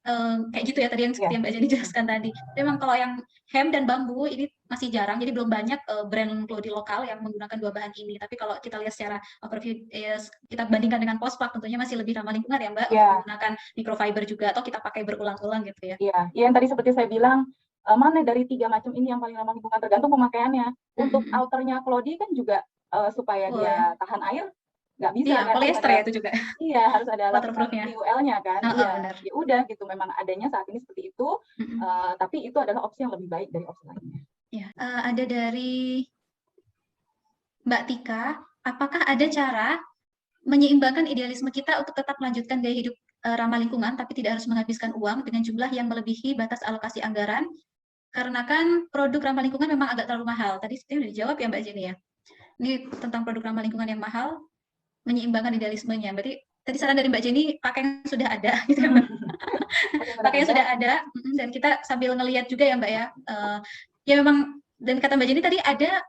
kayak gitu ya tadi yang seperti yang Mbak Jenny jelaskan tadi. Memang kalau yang hem dan bambu ini masih jarang, jadi belum banyak brand Clody lokal yang menggunakan dua bahan ini. Tapi kalau kita lihat secara overview, kita bandingkan dengan Postpak, tentunya masih lebih ramah lingkungan ya Mbak, untuk menggunakan microfiber juga, atau kita pakai berulang-ulang gitu ya. Iya, yang tadi seperti saya bilang, mana dari 3 macam ini yang paling ramah lingkungan, tergantung pemakaiannya. Untuk outernya Clody kan juga supaya dia tahan air, nggak bisa. Iya, polyester ya itu juga. Iya, harus ada waterproofnya. PUL-nya kan. Benar. Ya udah gitu, memang adanya saat ini seperti itu. Tapi itu adalah opsi yang lebih baik dari opsi lainnya. Ya, ada dari Mbak Tika, apakah ada cara menyeimbangkan idealisme kita untuk tetap melanjutkan gaya hidup ramah lingkungan, tapi tidak harus menghabiskan uang dengan jumlah yang melebihi batas alokasi anggaran? Karena kan produk ramah lingkungan memang agak terlalu mahal. Tadi sudah dijawab ya Mbak Jenny ya. Ini tentang produk ramah lingkungan yang mahal, menyeimbangkan idealismenya. Berarti tadi saran dari Mbak Jenny, pakai yang sudah ada, gitu ya Mbak. Pakai yang sudah ada, dan kita sambil ngelihat juga ya Mbak ya. Ya memang, dan kata Mbak Jenny tadi ada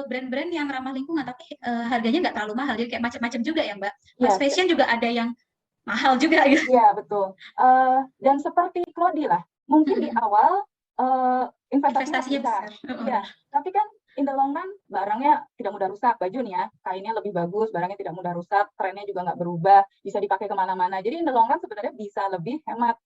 brand-brand yang ramah lingkungan, tapi harganya nggak terlalu mahal, jadi kayak macam-macam juga ya Mbak. Fast fashion juga ada yang mahal juga gitu. Iya betul. Dan seperti Clody lah, mungkin di awal investasinya besar. Iya, tapi kan in the long run barangnya tidak mudah rusak. Baju nih ya, kainnya lebih bagus, barangnya tidak mudah rusak, trennya juga nggak berubah, bisa dipakai kemana-mana. Jadi in the long run sebenarnya bisa lebih hemat.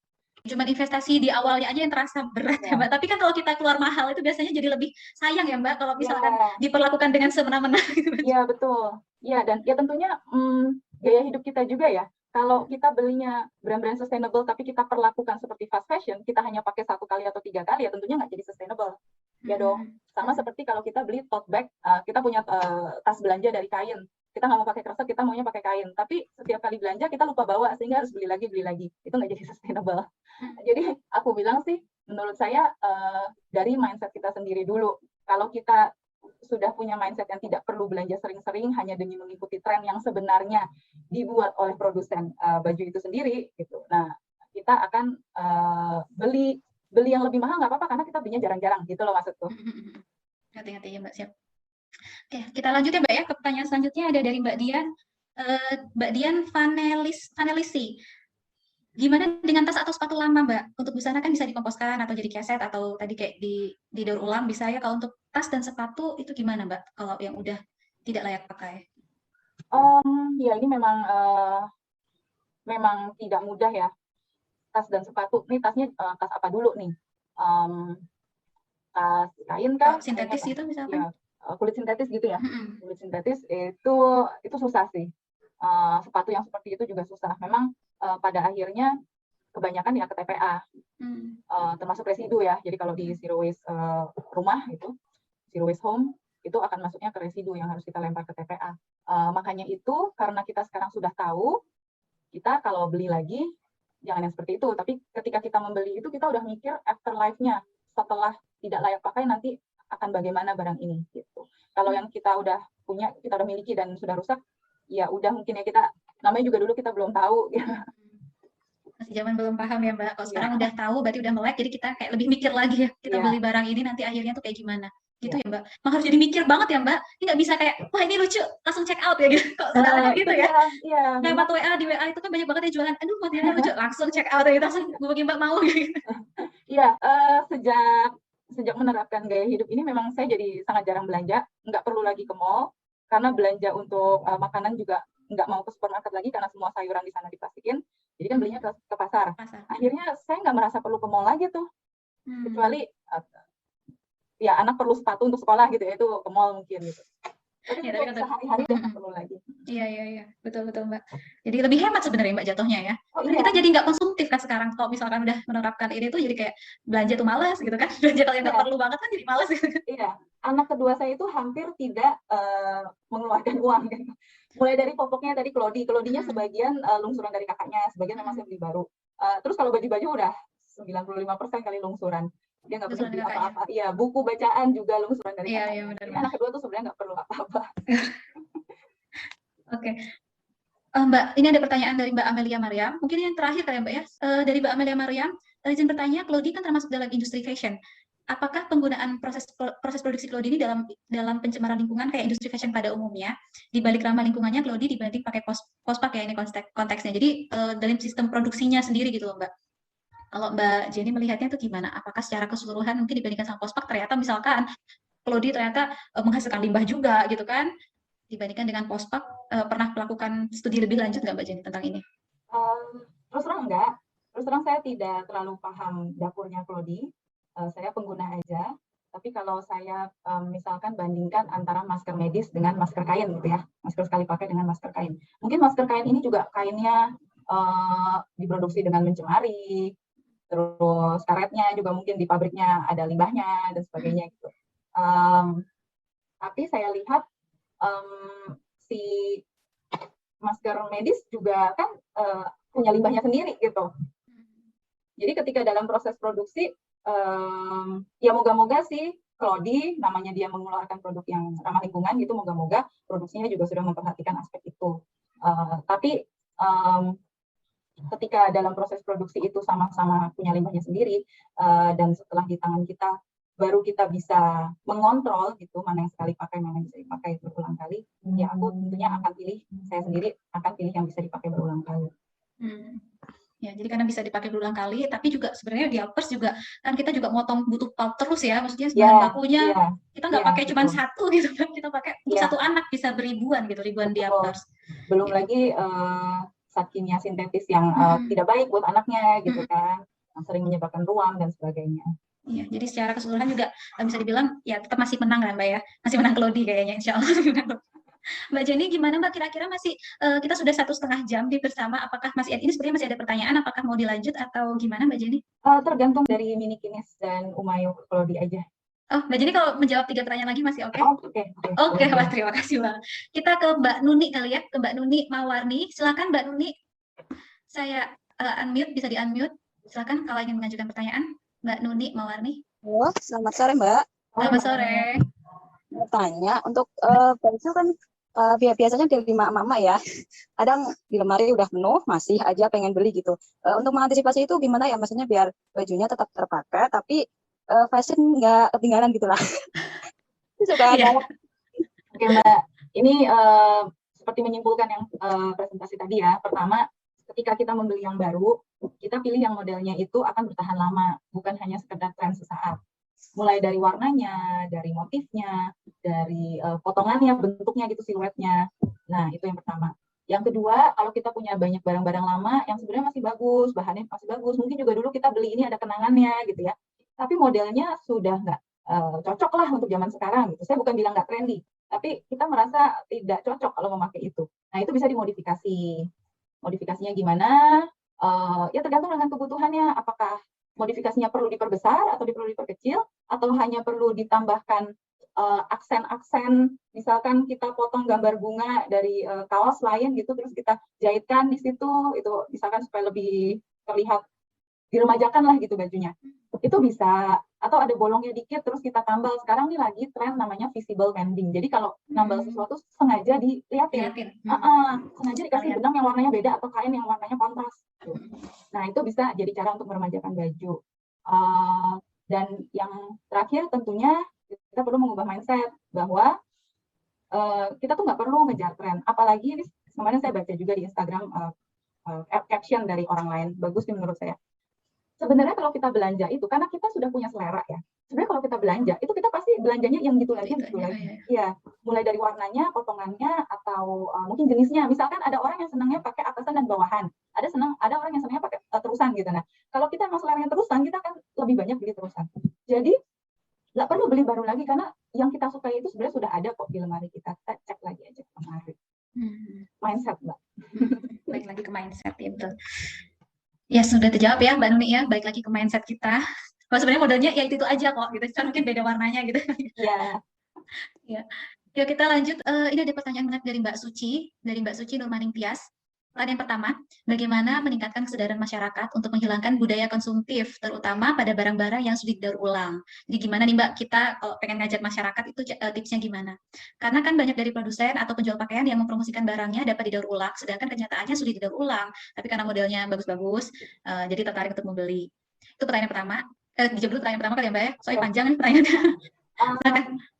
Cuma investasi di awalnya aja yang terasa berat ya Mbak. Tapi kan kalau kita keluar mahal itu biasanya jadi lebih sayang ya Mbak, kalau misalkan diperlakukan dengan semena-mena. Iya betul. Iya, dan ya tentunya gaya hidup kita juga ya. Kalau kita belinya brand-brand sustainable tapi kita perlakukan seperti fast fashion, kita hanya pakai 1 kali atau 3 kali, ya tentunya nggak jadi sustainable. Ya dong. Sama seperti kalau kita beli tote bag, kita punya tas belanja dari kain. Kita nggak mau pakai kresek, kita maunya pakai kain. Tapi setiap kali belanja kita lupa bawa, sehingga harus beli lagi. Itu nggak jadi sustainable. Jadi aku bilang sih, menurut saya dari mindset kita sendiri dulu. Kalau kita sudah punya mindset yang tidak perlu belanja sering-sering hanya demi mengikuti tren yang sebenarnya dibuat oleh produsen baju itu sendiri, gitu. Nah, kita akan beli yang lebih mahal nggak apa-apa karena kita belinya jarang-jarang, gitu loh maksudku. Hati-hati ya Mbak, siap. Oke, kita lanjut ya Mbak ya ke pertanyaan selanjutnya, ada dari Mbak Dian. Mbak Dian Vanelisi. Gimana dengan tas atau sepatu lama Mbak? Untuk busana kan bisa dikomposkan atau jadi keset atau tadi kayak didaur ulang bisa ya. Kalau untuk tas dan sepatu itu gimana Mbak? Kalau yang udah tidak layak pakai? Ya ini memang tidak mudah ya. Tas dan sepatu. Ini tasnya tas apa dulu nih? Tas kain kah? Sintetis gitu misalkan? Ya, kulit sintetis gitu ya. Kulit sintetis itu susah sih. Sepatu yang seperti itu juga susah. Memang pada akhirnya kebanyakan ya ke TPA, termasuk residu ya. Jadi kalau di zero waste rumah itu, zero waste home, itu akan masuknya ke residu yang harus kita lempar ke TPA. Makanya itu karena kita sekarang sudah tahu, kita kalau beli lagi jangan yang seperti itu. Tapi ketika kita membeli itu kita udah mikir afterlife-nya, setelah tidak layak pakai nanti akan bagaimana barang ini. Gitu. Kalau yang kita udah punya, kita udah miliki dan sudah rusak, ya udah mungkin ya kita, namanya juga dulu kita belum tahu. Masih zaman belum paham ya Mbak. Kalau sekarang udah tahu berarti udah melek, jadi kita kayak lebih mikir lagi ya. Kita beli barang ini nanti akhirnya tuh kayak gimana. gitu ya Mbak. Emang harus jadi mikir banget ya Mbak. Ini nggak bisa kayak, wah ini lucu, langsung check out ya gitu. Kok sekarang kan gitu ya. Iya, Lewat WA, di WA itu kan banyak banget yang jualan, aduh modelnya lucu, langsung check out ya gitu, langsung hubungin Mbak mau gitu. Iya, sejak menerapkan gaya hidup ini memang saya jadi sangat jarang belanja, nggak perlu lagi ke mall, karena belanja untuk makanan juga nggak mau ke supermarket lagi karena semua sayuran di sana diplastikin, jadi kan belinya ke pasar. Akhirnya saya nggak merasa perlu ke mall lagi tuh, kecuali ya anak perlu sepatu untuk sekolah gitu ya, itu ke mall mungkin gitu. Tapi Ya, untuk sehari-hari udah nggak perlu lagi. Iya, betul Mbak. Jadi lebih hemat sebenarnya Mbak jatuhnya ya. Oh, Karena kita jadi nggak konsumtif kan sekarang. Kalau misalkan udah menerapkan ini tuh jadi kayak belanja tuh malas gitu kan. Belanja kalau yang nggak perlu banget kan jadi malas gitu. Iya, anak kedua saya itu hampir tidak mengeluarkan uang gitu. Mulai dari popoknya tadi Klodinya sebagian lungsuran dari kakaknya, sebagian memang saya beli baru. Terus kalau baju-baju udah 95% kali lungsuran. Dia nggak perlu beli apa-apa. Iya, buku bacaan juga lungsuran dari kakaknya. Iya, benar. Anak kedua tuh sebenarnya nggak perlu apa-apa. Oke. Mbak, ini ada pertanyaan dari Mbak Amelia Mariam. Mungkin yang terakhir kali ya Mbak ya. Dari Mbak Amelia Mariam, izin bertanya, Klodi kan termasuk dalam industri fashion. Apakah penggunaan proses produksi Klodi ini dalam pencemaran lingkungan kayak industri fashion pada umumnya, di balik ramah lingkungannya Klodi dibanding pakai pospak ya ini konteksnya. Jadi dalam sistem produksinya sendiri gitu loh Mbak. Kalau Mbak Jenny melihatnya itu gimana? Apakah secara keseluruhan mungkin dibandingkan sama pospak ternyata misalkan Klodi ternyata menghasilkan limbah juga gitu kan? Dibandingkan dengan pospak, pernah melakukan studi lebih lanjut nggak Mbak Jenny tentang ini? Terus terang enggak. Terus terang saya tidak terlalu paham dapurnya Klodi. Saya pengguna aja. Tapi kalau saya misalkan bandingkan antara masker medis dengan masker kain gitu ya, masker sekali pakai dengan masker kain. Mungkin masker kain ini juga kainnya diproduksi dengan mencemari, terus karetnya juga mungkin di pabriknya ada limbahnya dan sebagainya gitu. Tapi saya lihat si masker medis juga kan punya limbahnya sendiri gitu. Jadi ketika dalam proses produksi, ya moga-moga sih Klodi, namanya dia mengeluarkan produk yang ramah lingkungan gitu, moga-moga produksinya juga sudah memperhatikan aspek itu. Tapi ketika dalam proses produksi itu sama-sama punya limbahnya sendiri, dan setelah di tangan kita, baru kita bisa mengontrol gitu mana yang sekali pakai, mana yang bisa dipakai berulang kali. Ya aku tentunya akan pilih, saya sendiri akan pilih yang bisa dipakai berulang kali. Ya, jadi karena bisa dipakai berulang kali, tapi juga sebenarnya di Alpers juga kan kita juga motong butuh pulp terus ya, maksudnya bahan bakunya kita nggak pakai cuma satu gitu kan, kita pakai untuk satu anak bisa beribuan gitu, ribuan di Alpers. Belum lagi zat kimia sintetis yang tidak baik buat anaknya gitu kan, yang sering menyebabkan ruam dan sebagainya. Iya, jadi secara keseluruhan juga bisa dibilang ya tetap masih menang kan Mbak ya, masih menang Klodi kayaknya insya Allah. Mbak Jenny gimana Mbak, kira-kira masih kita sudah 1,5 jam di bersama, apakah masih ini sebenarnya masih ada pertanyaan, apakah mau dilanjut atau gimana Mbak Jenny? Tergantung dari Mini Kinis dan Umayo Klodi aja. Oh Mbak Jenny kalau menjawab 3 pertanyaan lagi masih oke? Oke, Mbak, terima kasih Mbak. Kita ke Mbak Nuni kali ya, ke Mbak Nuni Mawarni. Silakan Mbak Nuni, saya unmute, bisa di-unmute. Silakan kalau ingin mengajukan pertanyaan, Mbak Nuni Mawarni. Halo, selamat sore Mbak. Selamat sore. Bertanya untuk baju kan biasanya dari emak-emak ya, kadang di lemari udah penuh, masih aja pengen beli gitu. Untuk mengantisipasi itu gimana ya, maksudnya biar bajunya tetap terpakai, tapi fashion nggak ketinggalan gitu lah. Suka ada. Oke Mbak, ini seperti menyimpulkan yang presentasi tadi ya. Pertama, ketika kita membeli yang baru, kita pilih yang modelnya itu akan bertahan lama, bukan hanya sekedar tren sesaat. Mulai dari warnanya, dari motifnya, dari potongannya, bentuknya gitu, siluetnya. Nah, itu yang pertama. Yang kedua, kalau kita punya banyak barang-barang lama yang sebenarnya masih bagus, bahannya masih bagus, mungkin juga dulu kita beli ini ada kenangannya gitu ya. Tapi modelnya sudah nggak cocok lah untuk zaman sekarang gitu. Saya bukan bilang nggak trendy, tapi kita merasa tidak cocok kalau memakai itu. Nah, itu bisa dimodifikasi. Modifikasinya gimana? Ya tergantung dengan kebutuhannya. Apakah modifikasinya perlu diperbesar atau perlu diperkecil, atau hanya perlu ditambahkan aksen-aksen, misalkan kita potong gambar bunga dari kaos lain gitu, terus kita jahitkan di situ, itu misalkan supaya lebih terlihat diremajakan lah gitu bajunya. Itu bisa. Atau ada bolongnya dikit, terus kita tambal. Sekarang nih lagi tren namanya visible mending. Jadi kalau nambal sesuatu sengaja dilihatin. Sengaja dikasih benang yang warnanya beda atau kain yang warnanya kontras. Nah, itu bisa jadi cara untuk meremajakan baju. Dan yang terakhir tentunya Kita perlu mengubah mindset bahwa kita tuh nggak perlu ngejar tren. Apalagi ini kemarin saya baca juga di Instagram caption dari orang lain, bagus nih menurut saya. Sebenarnya kalau kita belanja itu, karena kita sudah punya selera ya, sebenarnya kalau kita belanja, itu kita pasti belanjanya yang gitu lagi. Ya, mulai dari warnanya, potongannya, atau mungkin jenisnya. Misalkan ada orang yang senangnya pakai atasan dan bawahan, ada orang yang senangnya pakai terusan gitu. Nah, kalau kita emang seleranya terusan, kita akan lebih banyak beli terusan. Jadi, nggak perlu beli baru lagi, karena yang kita sukai itu sebenarnya sudah ada kok di lemari kita. Kita cek lagi aja ke lemari. Mindset, Mbak. Baik lagi ke mindset ya, betul. Ya sudah terjawab ya Mbak Nuni ya, baik lagi ke mindset kita. Kalau sebenarnya modelnya ya itu aja kok, gitu. Kan mungkin beda warnanya gitu. Iya. Ya. Yuk kita lanjut. Ini ada pertanyaan menarik dari Mbak Suci Nurmaning Tias. Pertanyaan pertama, bagaimana meningkatkan kesadaran masyarakat untuk menghilangkan budaya konsumtif, terutama pada barang-barang yang sudah didaur ulang. Jadi gimana nih Mbak, kita kalau pengen ngajak masyarakat itu tipsnya gimana? Karena kan banyak dari produsen atau penjual pakaian yang mempromosikan barangnya dapat didaur ulang, sedangkan kenyataannya sudah didaur ulang, tapi karena modelnya bagus-bagus, jadi tertarik untuk membeli. Itu pertanyaan pertama. Dijawab dulu pertanyaan pertama kali ya Mbak ya, soalnya panjang nih pertanyaannya.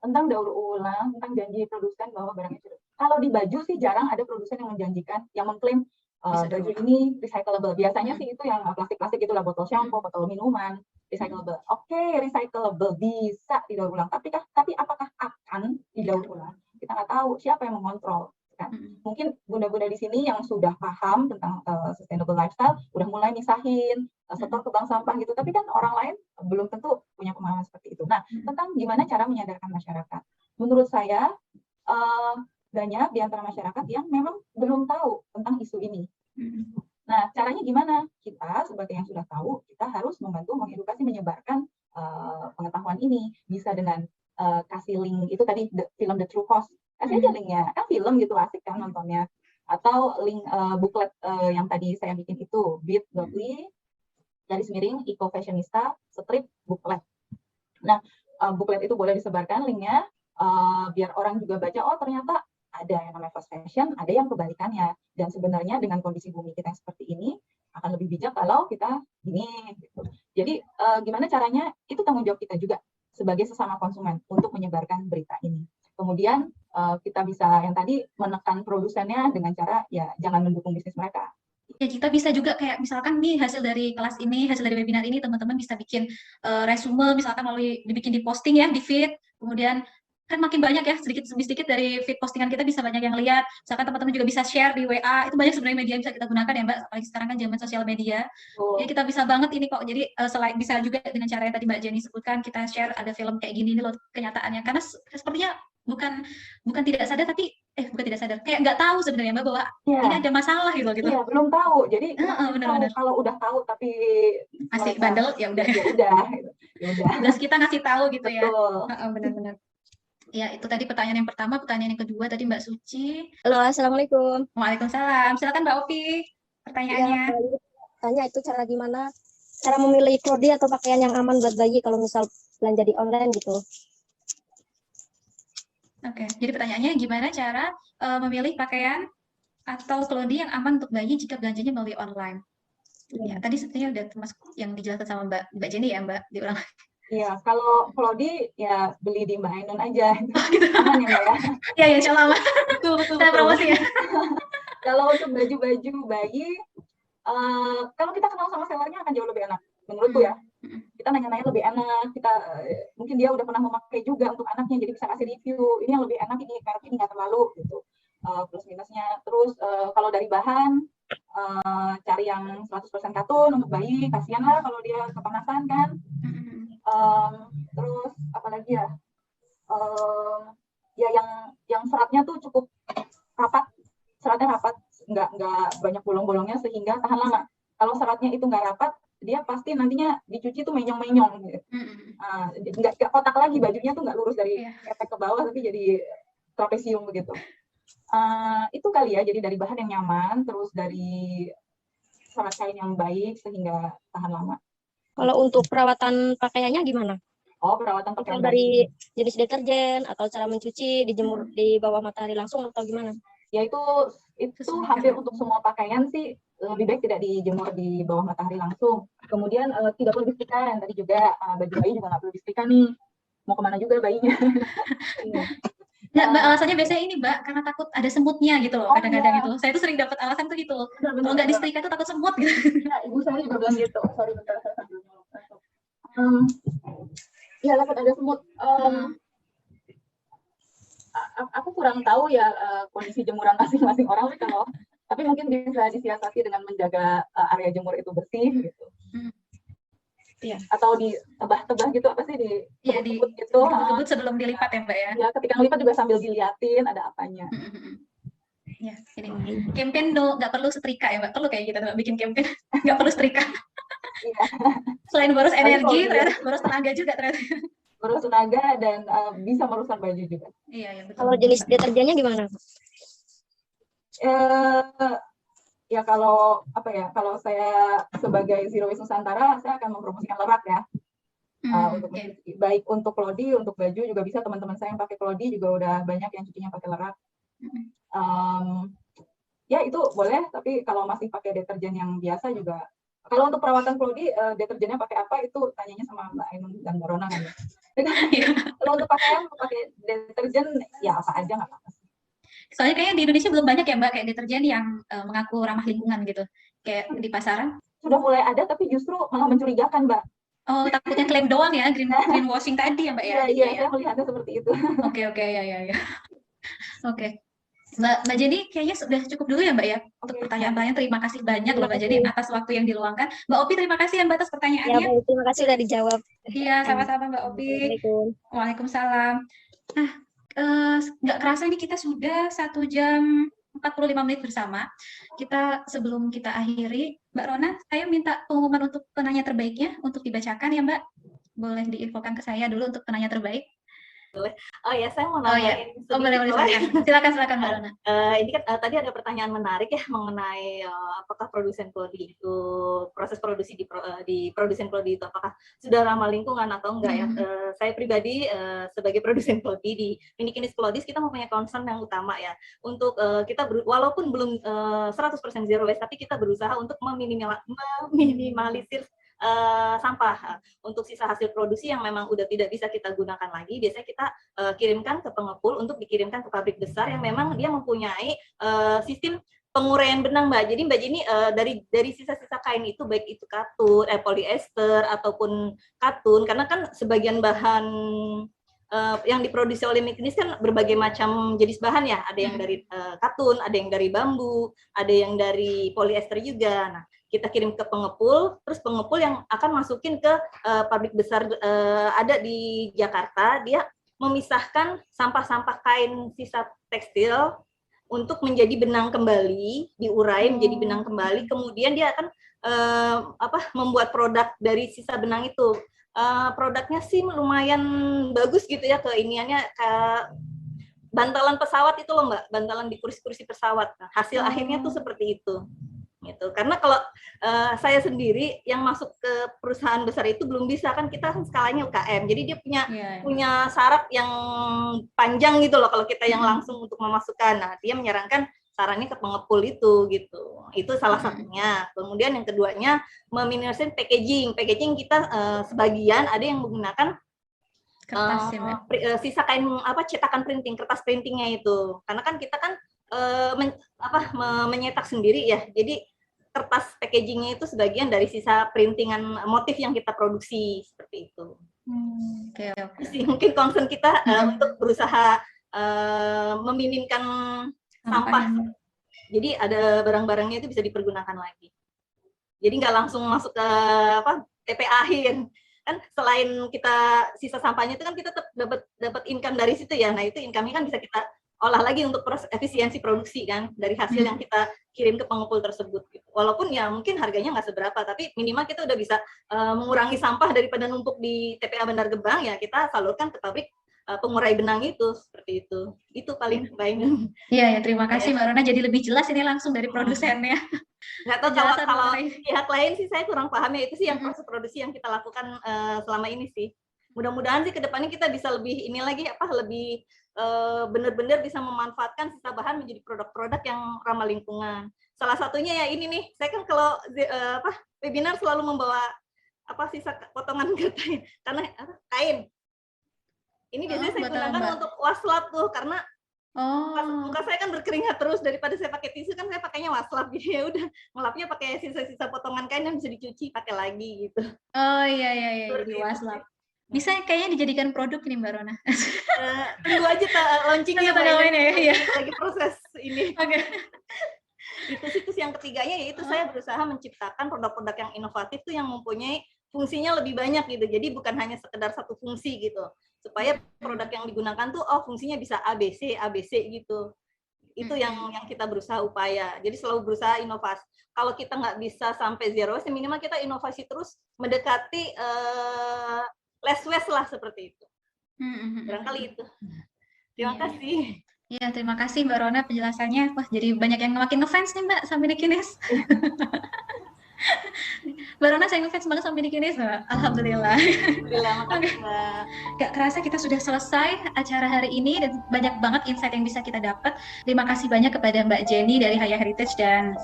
Tentang daur ulang, tentang janji produsen bahwa barangnya sudah. Kalau di baju sih jarang ada produsen yang menjanjikan, yang mengklaim baju ini recyclable. Biasanya sih itu yang plastik-plastik itulah, botol shampoo, botol minuman, recyclable. Oke, recyclable bisa didaur ulang, tapi apakah akan didaur ulang? Kita nggak tahu siapa yang mengontrol. Kan? Mungkin bunda-bunda di sini yang sudah paham tentang sustainable lifestyle, udah mulai misahin setor ke bank sampah gitu, tapi kan orang lain belum tentu punya pemahaman seperti itu. Nah, tentang gimana cara menyadarkan masyarakat. Menurut saya, banyak di antara masyarakat yang memang belum tahu tentang isu ini. Nah, caranya gimana? Kita sebagai yang sudah tahu, kita harus membantu mengedukasi, menyebarkan pengetahuan ini. Bisa dengan kasih link, itu tadi film The True Cost. Kasih aja linknya, kan film gitu, asik kan nontonnya. Atau link booklet yang tadi saya bikin itu, bit.ly/eco-fashionista strip booklet. Nah, booklet itu boleh disebarkan linknya, biar orang juga baca, oh ternyata ada yang namanya fast fashion, ada yang kebalikannya. Dan sebenarnya dengan kondisi bumi kita yang seperti ini, akan lebih bijak kalau kita gini. Gitu. Jadi gimana caranya, itu tanggung jawab kita juga sebagai sesama konsumen untuk menyebarkan berita ini. Kemudian kita bisa yang tadi menekan produsennya dengan cara ya jangan mendukung bisnis mereka. Ya kita bisa juga kayak misalkan nih hasil dari kelas ini, hasil dari webinar ini teman-teman bisa bikin resume misalkan melalui dibikin di posting ya di feed, kemudian kan makin banyak ya sedikit demi sedikit dari feed postingan kita bisa banyak yang lihat. Misalkan teman-teman juga bisa share di WA, itu banyak sebenarnya media yang bisa kita gunakan ya Mbak, apalagi sekarang kan zaman sosial media. Jadi kita bisa banget ini kok. Jadi selain bisa juga dengan cara yang tadi Mbak Jenny sebutkan, kita share ada film kayak gini nih loh kenyataannya. Karena sepertinya bukan tidak sadar tapi bukan tidak sadar kayak nggak tahu sebenarnya Mbak bahwa ini ada masalah gitu. Iya, belum tahu. Jadi benar-benar kalau udah tahu tapi masih bandel ya udah. Ya udah. Terus kita ngasih tahu gitu. Betul. Ya. Benar-benar. Ya, itu tadi pertanyaan yang pertama. Pertanyaan yang kedua tadi Mbak Suci. Halo, Assalamualaikum. Waalaikumsalam. Silakan Mbak Ovi, pertanyaannya. Ya, tanya itu cara gimana? Cara memilih klodi atau pakaian yang aman buat bayi kalau misal belanja di online gitu. Oke, jadi pertanyaannya gimana cara memilih pakaian atau klodi yang aman untuk bayi jika belanjanya melalui online? Ya, tadi sebenarnya udah termasuk yang dijelaskan sama Mbak Jenny ya Mbak, diulang. Iya, kalau klodi ya beli di Mbak Ainun aja. Gitu. Aman ya Mbak ya? Iya, insya Allah. Betul. Saya promosi ya. Kalau untuk baju-baju bayi, kalau kita kenal sama sellernya akan jauh lebih enak. Menurutku ya. Kita nanya-nanya lebih enak. Mungkin dia udah pernah memakai juga untuk anaknya, jadi bisa kasih review. Ini yang lebih enak, ini merek ini nggak terlalu gitu. Plus minusnya. Terus kalau dari bahan, cari yang 100% katun untuk bayi. Kasihan lah kalau dia kepanasan kan. Terus apalagi ya, ya yang seratnya tuh cukup rapat, seratnya rapat, nggak banyak bolong-bolongnya sehingga tahan lama. Kalau seratnya itu nggak rapat, dia pasti nantinya dicuci tuh menyong-menyong gitu. Nggak kotak lagi, bajunya tuh nggak lurus dari efek ke bawah tapi jadi trapesium begitu. Itu kali ya, jadi dari bahan yang nyaman, terus dari serat kain yang baik sehingga tahan lama. Kalau untuk perawatan pakaiannya gimana? Oh, perawatan pakaian dari jenis deterjen atau cara mencuci, dijemur di bawah matahari langsung atau gimana? Ya itu hampir untuk semua pakaian sih lebih baik tidak dijemur di bawah matahari langsung. Kemudian tidak perlu disetrika, yang tadi juga baju bayi juga nggak perlu disetrika nih. mau kemana juga bayinya. Nggak, Mbak, alasannya biasanya ini, Mbak, karena takut ada semutnya gitu loh, Oh, kadang-kadang iya. gitu. Saya tuh sering dapat alasan tuh gitu. Benar, Kalau nggak disetrika tuh takut semut gitu. Ya, ibu saya juga bilang gitu. Sorry, bentar, saya sambil masuk. Ya, takut ada semut. Aku kurang tahu ya kondisi jemuran masing-masing orang, tapi mungkin bisa disiasati dengan menjaga area jemur itu bersih gitu. Iya. Atau ditebah-tebah gitu, apa sih, dikebut gitu. Dikebut sebelum dilipat ya, Mbak ya. Ya, ketika ngelipat juga sambil diliatin ada apanya. Ya, ini campaign nggak perlu setrika ya, Mbak. Perlu kayak gitu, Mbak, bikin campaign nggak perlu setrika. Selain boros energi, ternyata boros tenaga juga ternyata. Boros tenaga dan bisa merusak baju juga. Iya, ya, betul. Kalau jenis deterjennya gimana? Ya kalau kalau saya sebagai Zero Waste Nusantara, saya akan mempromosikan lerak ya. Untuk baik untuk Klodi, untuk baju juga bisa. Teman-teman saya yang pakai Klodi juga udah banyak yang cucinya pakai lerak. Ya itu boleh, tapi kalau masih pakai deterjen yang biasa juga. Kalau untuk perawatan Klodi, deterjennya pakai apa itu tanyanya sama Mbak Ainun dan Mbak Rona kan ya. Kalau untuk pakaian pakai deterjen ya apa aja nggak apa-apa. Soalnya kayaknya di Indonesia belum banyak ya, Mbak, kayak deterjen yang mengaku ramah lingkungan gitu. Kayak di pasaran. Sudah mulai ada, tapi justru malah mencurigakan, Mbak. Oh, takutnya klaim doang ya, greenwashing tadi ya, Mbak ya? Iya, saya melihatnya seperti itu. Oke, ya. Oke. Mbak Jenny, kayaknya sudah cukup dulu ya, Mbak ya, untuk pertanyaan-pertanyaan. Terima kasih banyak loh, Mbak Jenny, atas waktu yang diluangkan. Mbak Opi, terima kasih ya, Mbak, atas pertanyaannya. Ya, baik, terima kasih sudah dijawab. Iya, sama-sama Mbak Opi. Waalaikumsalam. Nah, nggak kerasa ini kita sudah 1 jam 45 menit bersama. Sebelum kita akhiri, Mbak Rona, saya minta pengumuman untuk penanya terbaiknya untuk dibacakan ya, Mbak. Boleh diinfokan ke saya dulu untuk penanya terbaik. Boleh. Oh ya, saya mau nambahin boleh. Silakan Mbak Rona. Ini kan tadi ada pertanyaan menarik ya mengenai apakah produsen Klodi itu proses produksi di produsen Klodi itu apakah sudah ramah lingkungan atau enggak ya? Saya pribadi sebagai produsen Klodi di Minikinis Klodis, kita mempunyai concern yang utama ya untuk kita walaupun belum 100% zero waste, tapi kita berusaha untuk meminimalisir sampah untuk sisa hasil produksi yang memang udah tidak bisa kita gunakan lagi. Biasanya kita kirimkan ke pengepul untuk dikirimkan ke pabrik besar yang memang dia mempunyai sistem penguraian benang, Mbak. Jadi Mbak Jenny, dari sisa-sisa kain itu, baik itu katun, polyester ataupun katun, karena kan sebagian bahan yang diproduksi oleh Minikinis kan berbagai macam jenis bahan ya, ada yang dari katun, ada yang dari bambu, ada yang dari polyester juga. Nah, kita kirim ke pengepul, terus pengepul yang akan masukin ke pabrik besar ada di Jakarta, dia memisahkan sampah-sampah kain sisa tekstil untuk menjadi benang kembali, diurai menjadi benang kembali, kemudian dia akan membuat produk dari sisa benang itu. Produknya sih lumayan bagus gitu ya, keiniannya bantalan pesawat itu loh, Mbak, bantalan di kursi-kursi pesawat. Nah, hasil akhirnya tuh seperti itu. Gitu. Karena kalau saya sendiri yang masuk ke perusahaan besar itu belum bisa, kan kita skalanya UKM, jadi dia punya syarat yang panjang gitu loh kalau kita yang langsung untuk memasukkan. Nah, dia menyarankan sarannya ke pengepul itu gitu. Itu salah satunya. Kemudian yang keduanya meminimalisir packaging. Packaging kita sebagian ada yang menggunakan kertas, sisa kain cetakan printing, kertas printingnya itu. Karena kan kita kan menyetak sendiri ya. Jadi kertas packagingnya itu sebagian dari sisa printingan motif yang kita produksi seperti itu. Okay. Mungkin concern kita untuk berusaha meminimkan sampah. Jadi ada barang-barangnya itu bisa dipergunakan lagi. Jadi nggak langsung masuk ke TPA akhir. Kan selain kita sisa sampahnya itu kan kita tetap dapat income dari situ ya. Nah, itu income-nya kan bisa kita olah lagi untuk efisiensi produksi kan dari hasil yang kita kirim ke pengepul tersebut. Gitu. Walaupun ya mungkin harganya nggak seberapa, tapi minimal kita udah bisa mengurangi sampah daripada numpuk di TPA Bandar Gebang, ya kita salurkan ke pabrik pengurai benang itu, seperti itu. Itu paling baik. Iya, ya, terima kasih Mbak Rona. Jadi lebih jelas ini langsung dari produsennya. Nggak tahu kalau pihak lain sih saya kurang paham ya, itu sih yang proses produksi yang kita lakukan selama ini sih. Mudah-mudahan sih kedepannya kita bisa lebih ini lagi lebih benar-benar bisa memanfaatkan sisa bahan menjadi produk-produk yang ramah lingkungan. Salah satunya ya ini nih, saya kan kalau webinar selalu membawa sisa potongan karena kain. Ini biasanya saya buat gunakan Mbak. untuk waslap tuh, karena Oh, muka saya kan berkeringat terus, daripada saya pakai tisu kan saya pakainya waslap, jadi ya udah ngelapnya pakai sisa-sisa potongan kain yang bisa dicuci pakai lagi gitu. oh iya, Seperti jadi itu waslap. sih. Bisa kayaknya dijadikan produk nih Mbak Rona. Tunggu aja launchingnya Tunggu tanggal mainnya ya, iya. lagi proses ini. Oke. Itu situs yang ketiganya yaitu saya berusaha menciptakan produk-produk yang inovatif tuh yang mempunyai fungsinya lebih banyak gitu. Jadi bukan hanya sekedar satu fungsi gitu. Supaya produk yang digunakan tuh fungsinya bisa ABC gitu. Itu yang kita berusaha upaya. Jadi selalu berusaha inovasi. Kalau kita nggak bisa sampai zero waste, minimal kita inovasi terus mendekati less waste lah, seperti itu. Barangkali itu. Terima kasih. Iya, terima kasih Mbak Rona penjelasannya. Wah, jadi banyak yang makin ngefans nih Mbak sampai di Kines. Mbak Rona saya ngefans banget sampai di Kines, Mbak. Alhamdulillah. Alhamdulillah, makasih Mbak. Gak kerasa kita sudah selesai acara hari ini dan banyak banget insight yang bisa kita dapat. Terima kasih banyak kepada Mbak Jenny dari Haya Heritage dan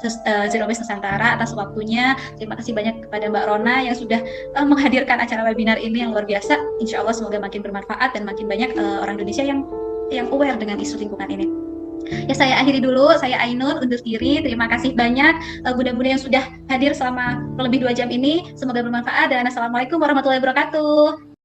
Zero Waste Nusantara atas waktunya. Terima kasih banyak kepada Mbak Rona yang sudah menghadirkan acara webinar ini yang luar biasa. Insya Allah semoga makin bermanfaat dan makin banyak orang Indonesia yang aware dengan isu lingkungan ini. Ya, saya akhiri dulu. Saya Ainun undur diri. Terima kasih banyak bunda-bunda yang sudah hadir selama lebih 2 jam ini. Semoga bermanfaat dan assalamualaikum warahmatullahi wabarakatuh.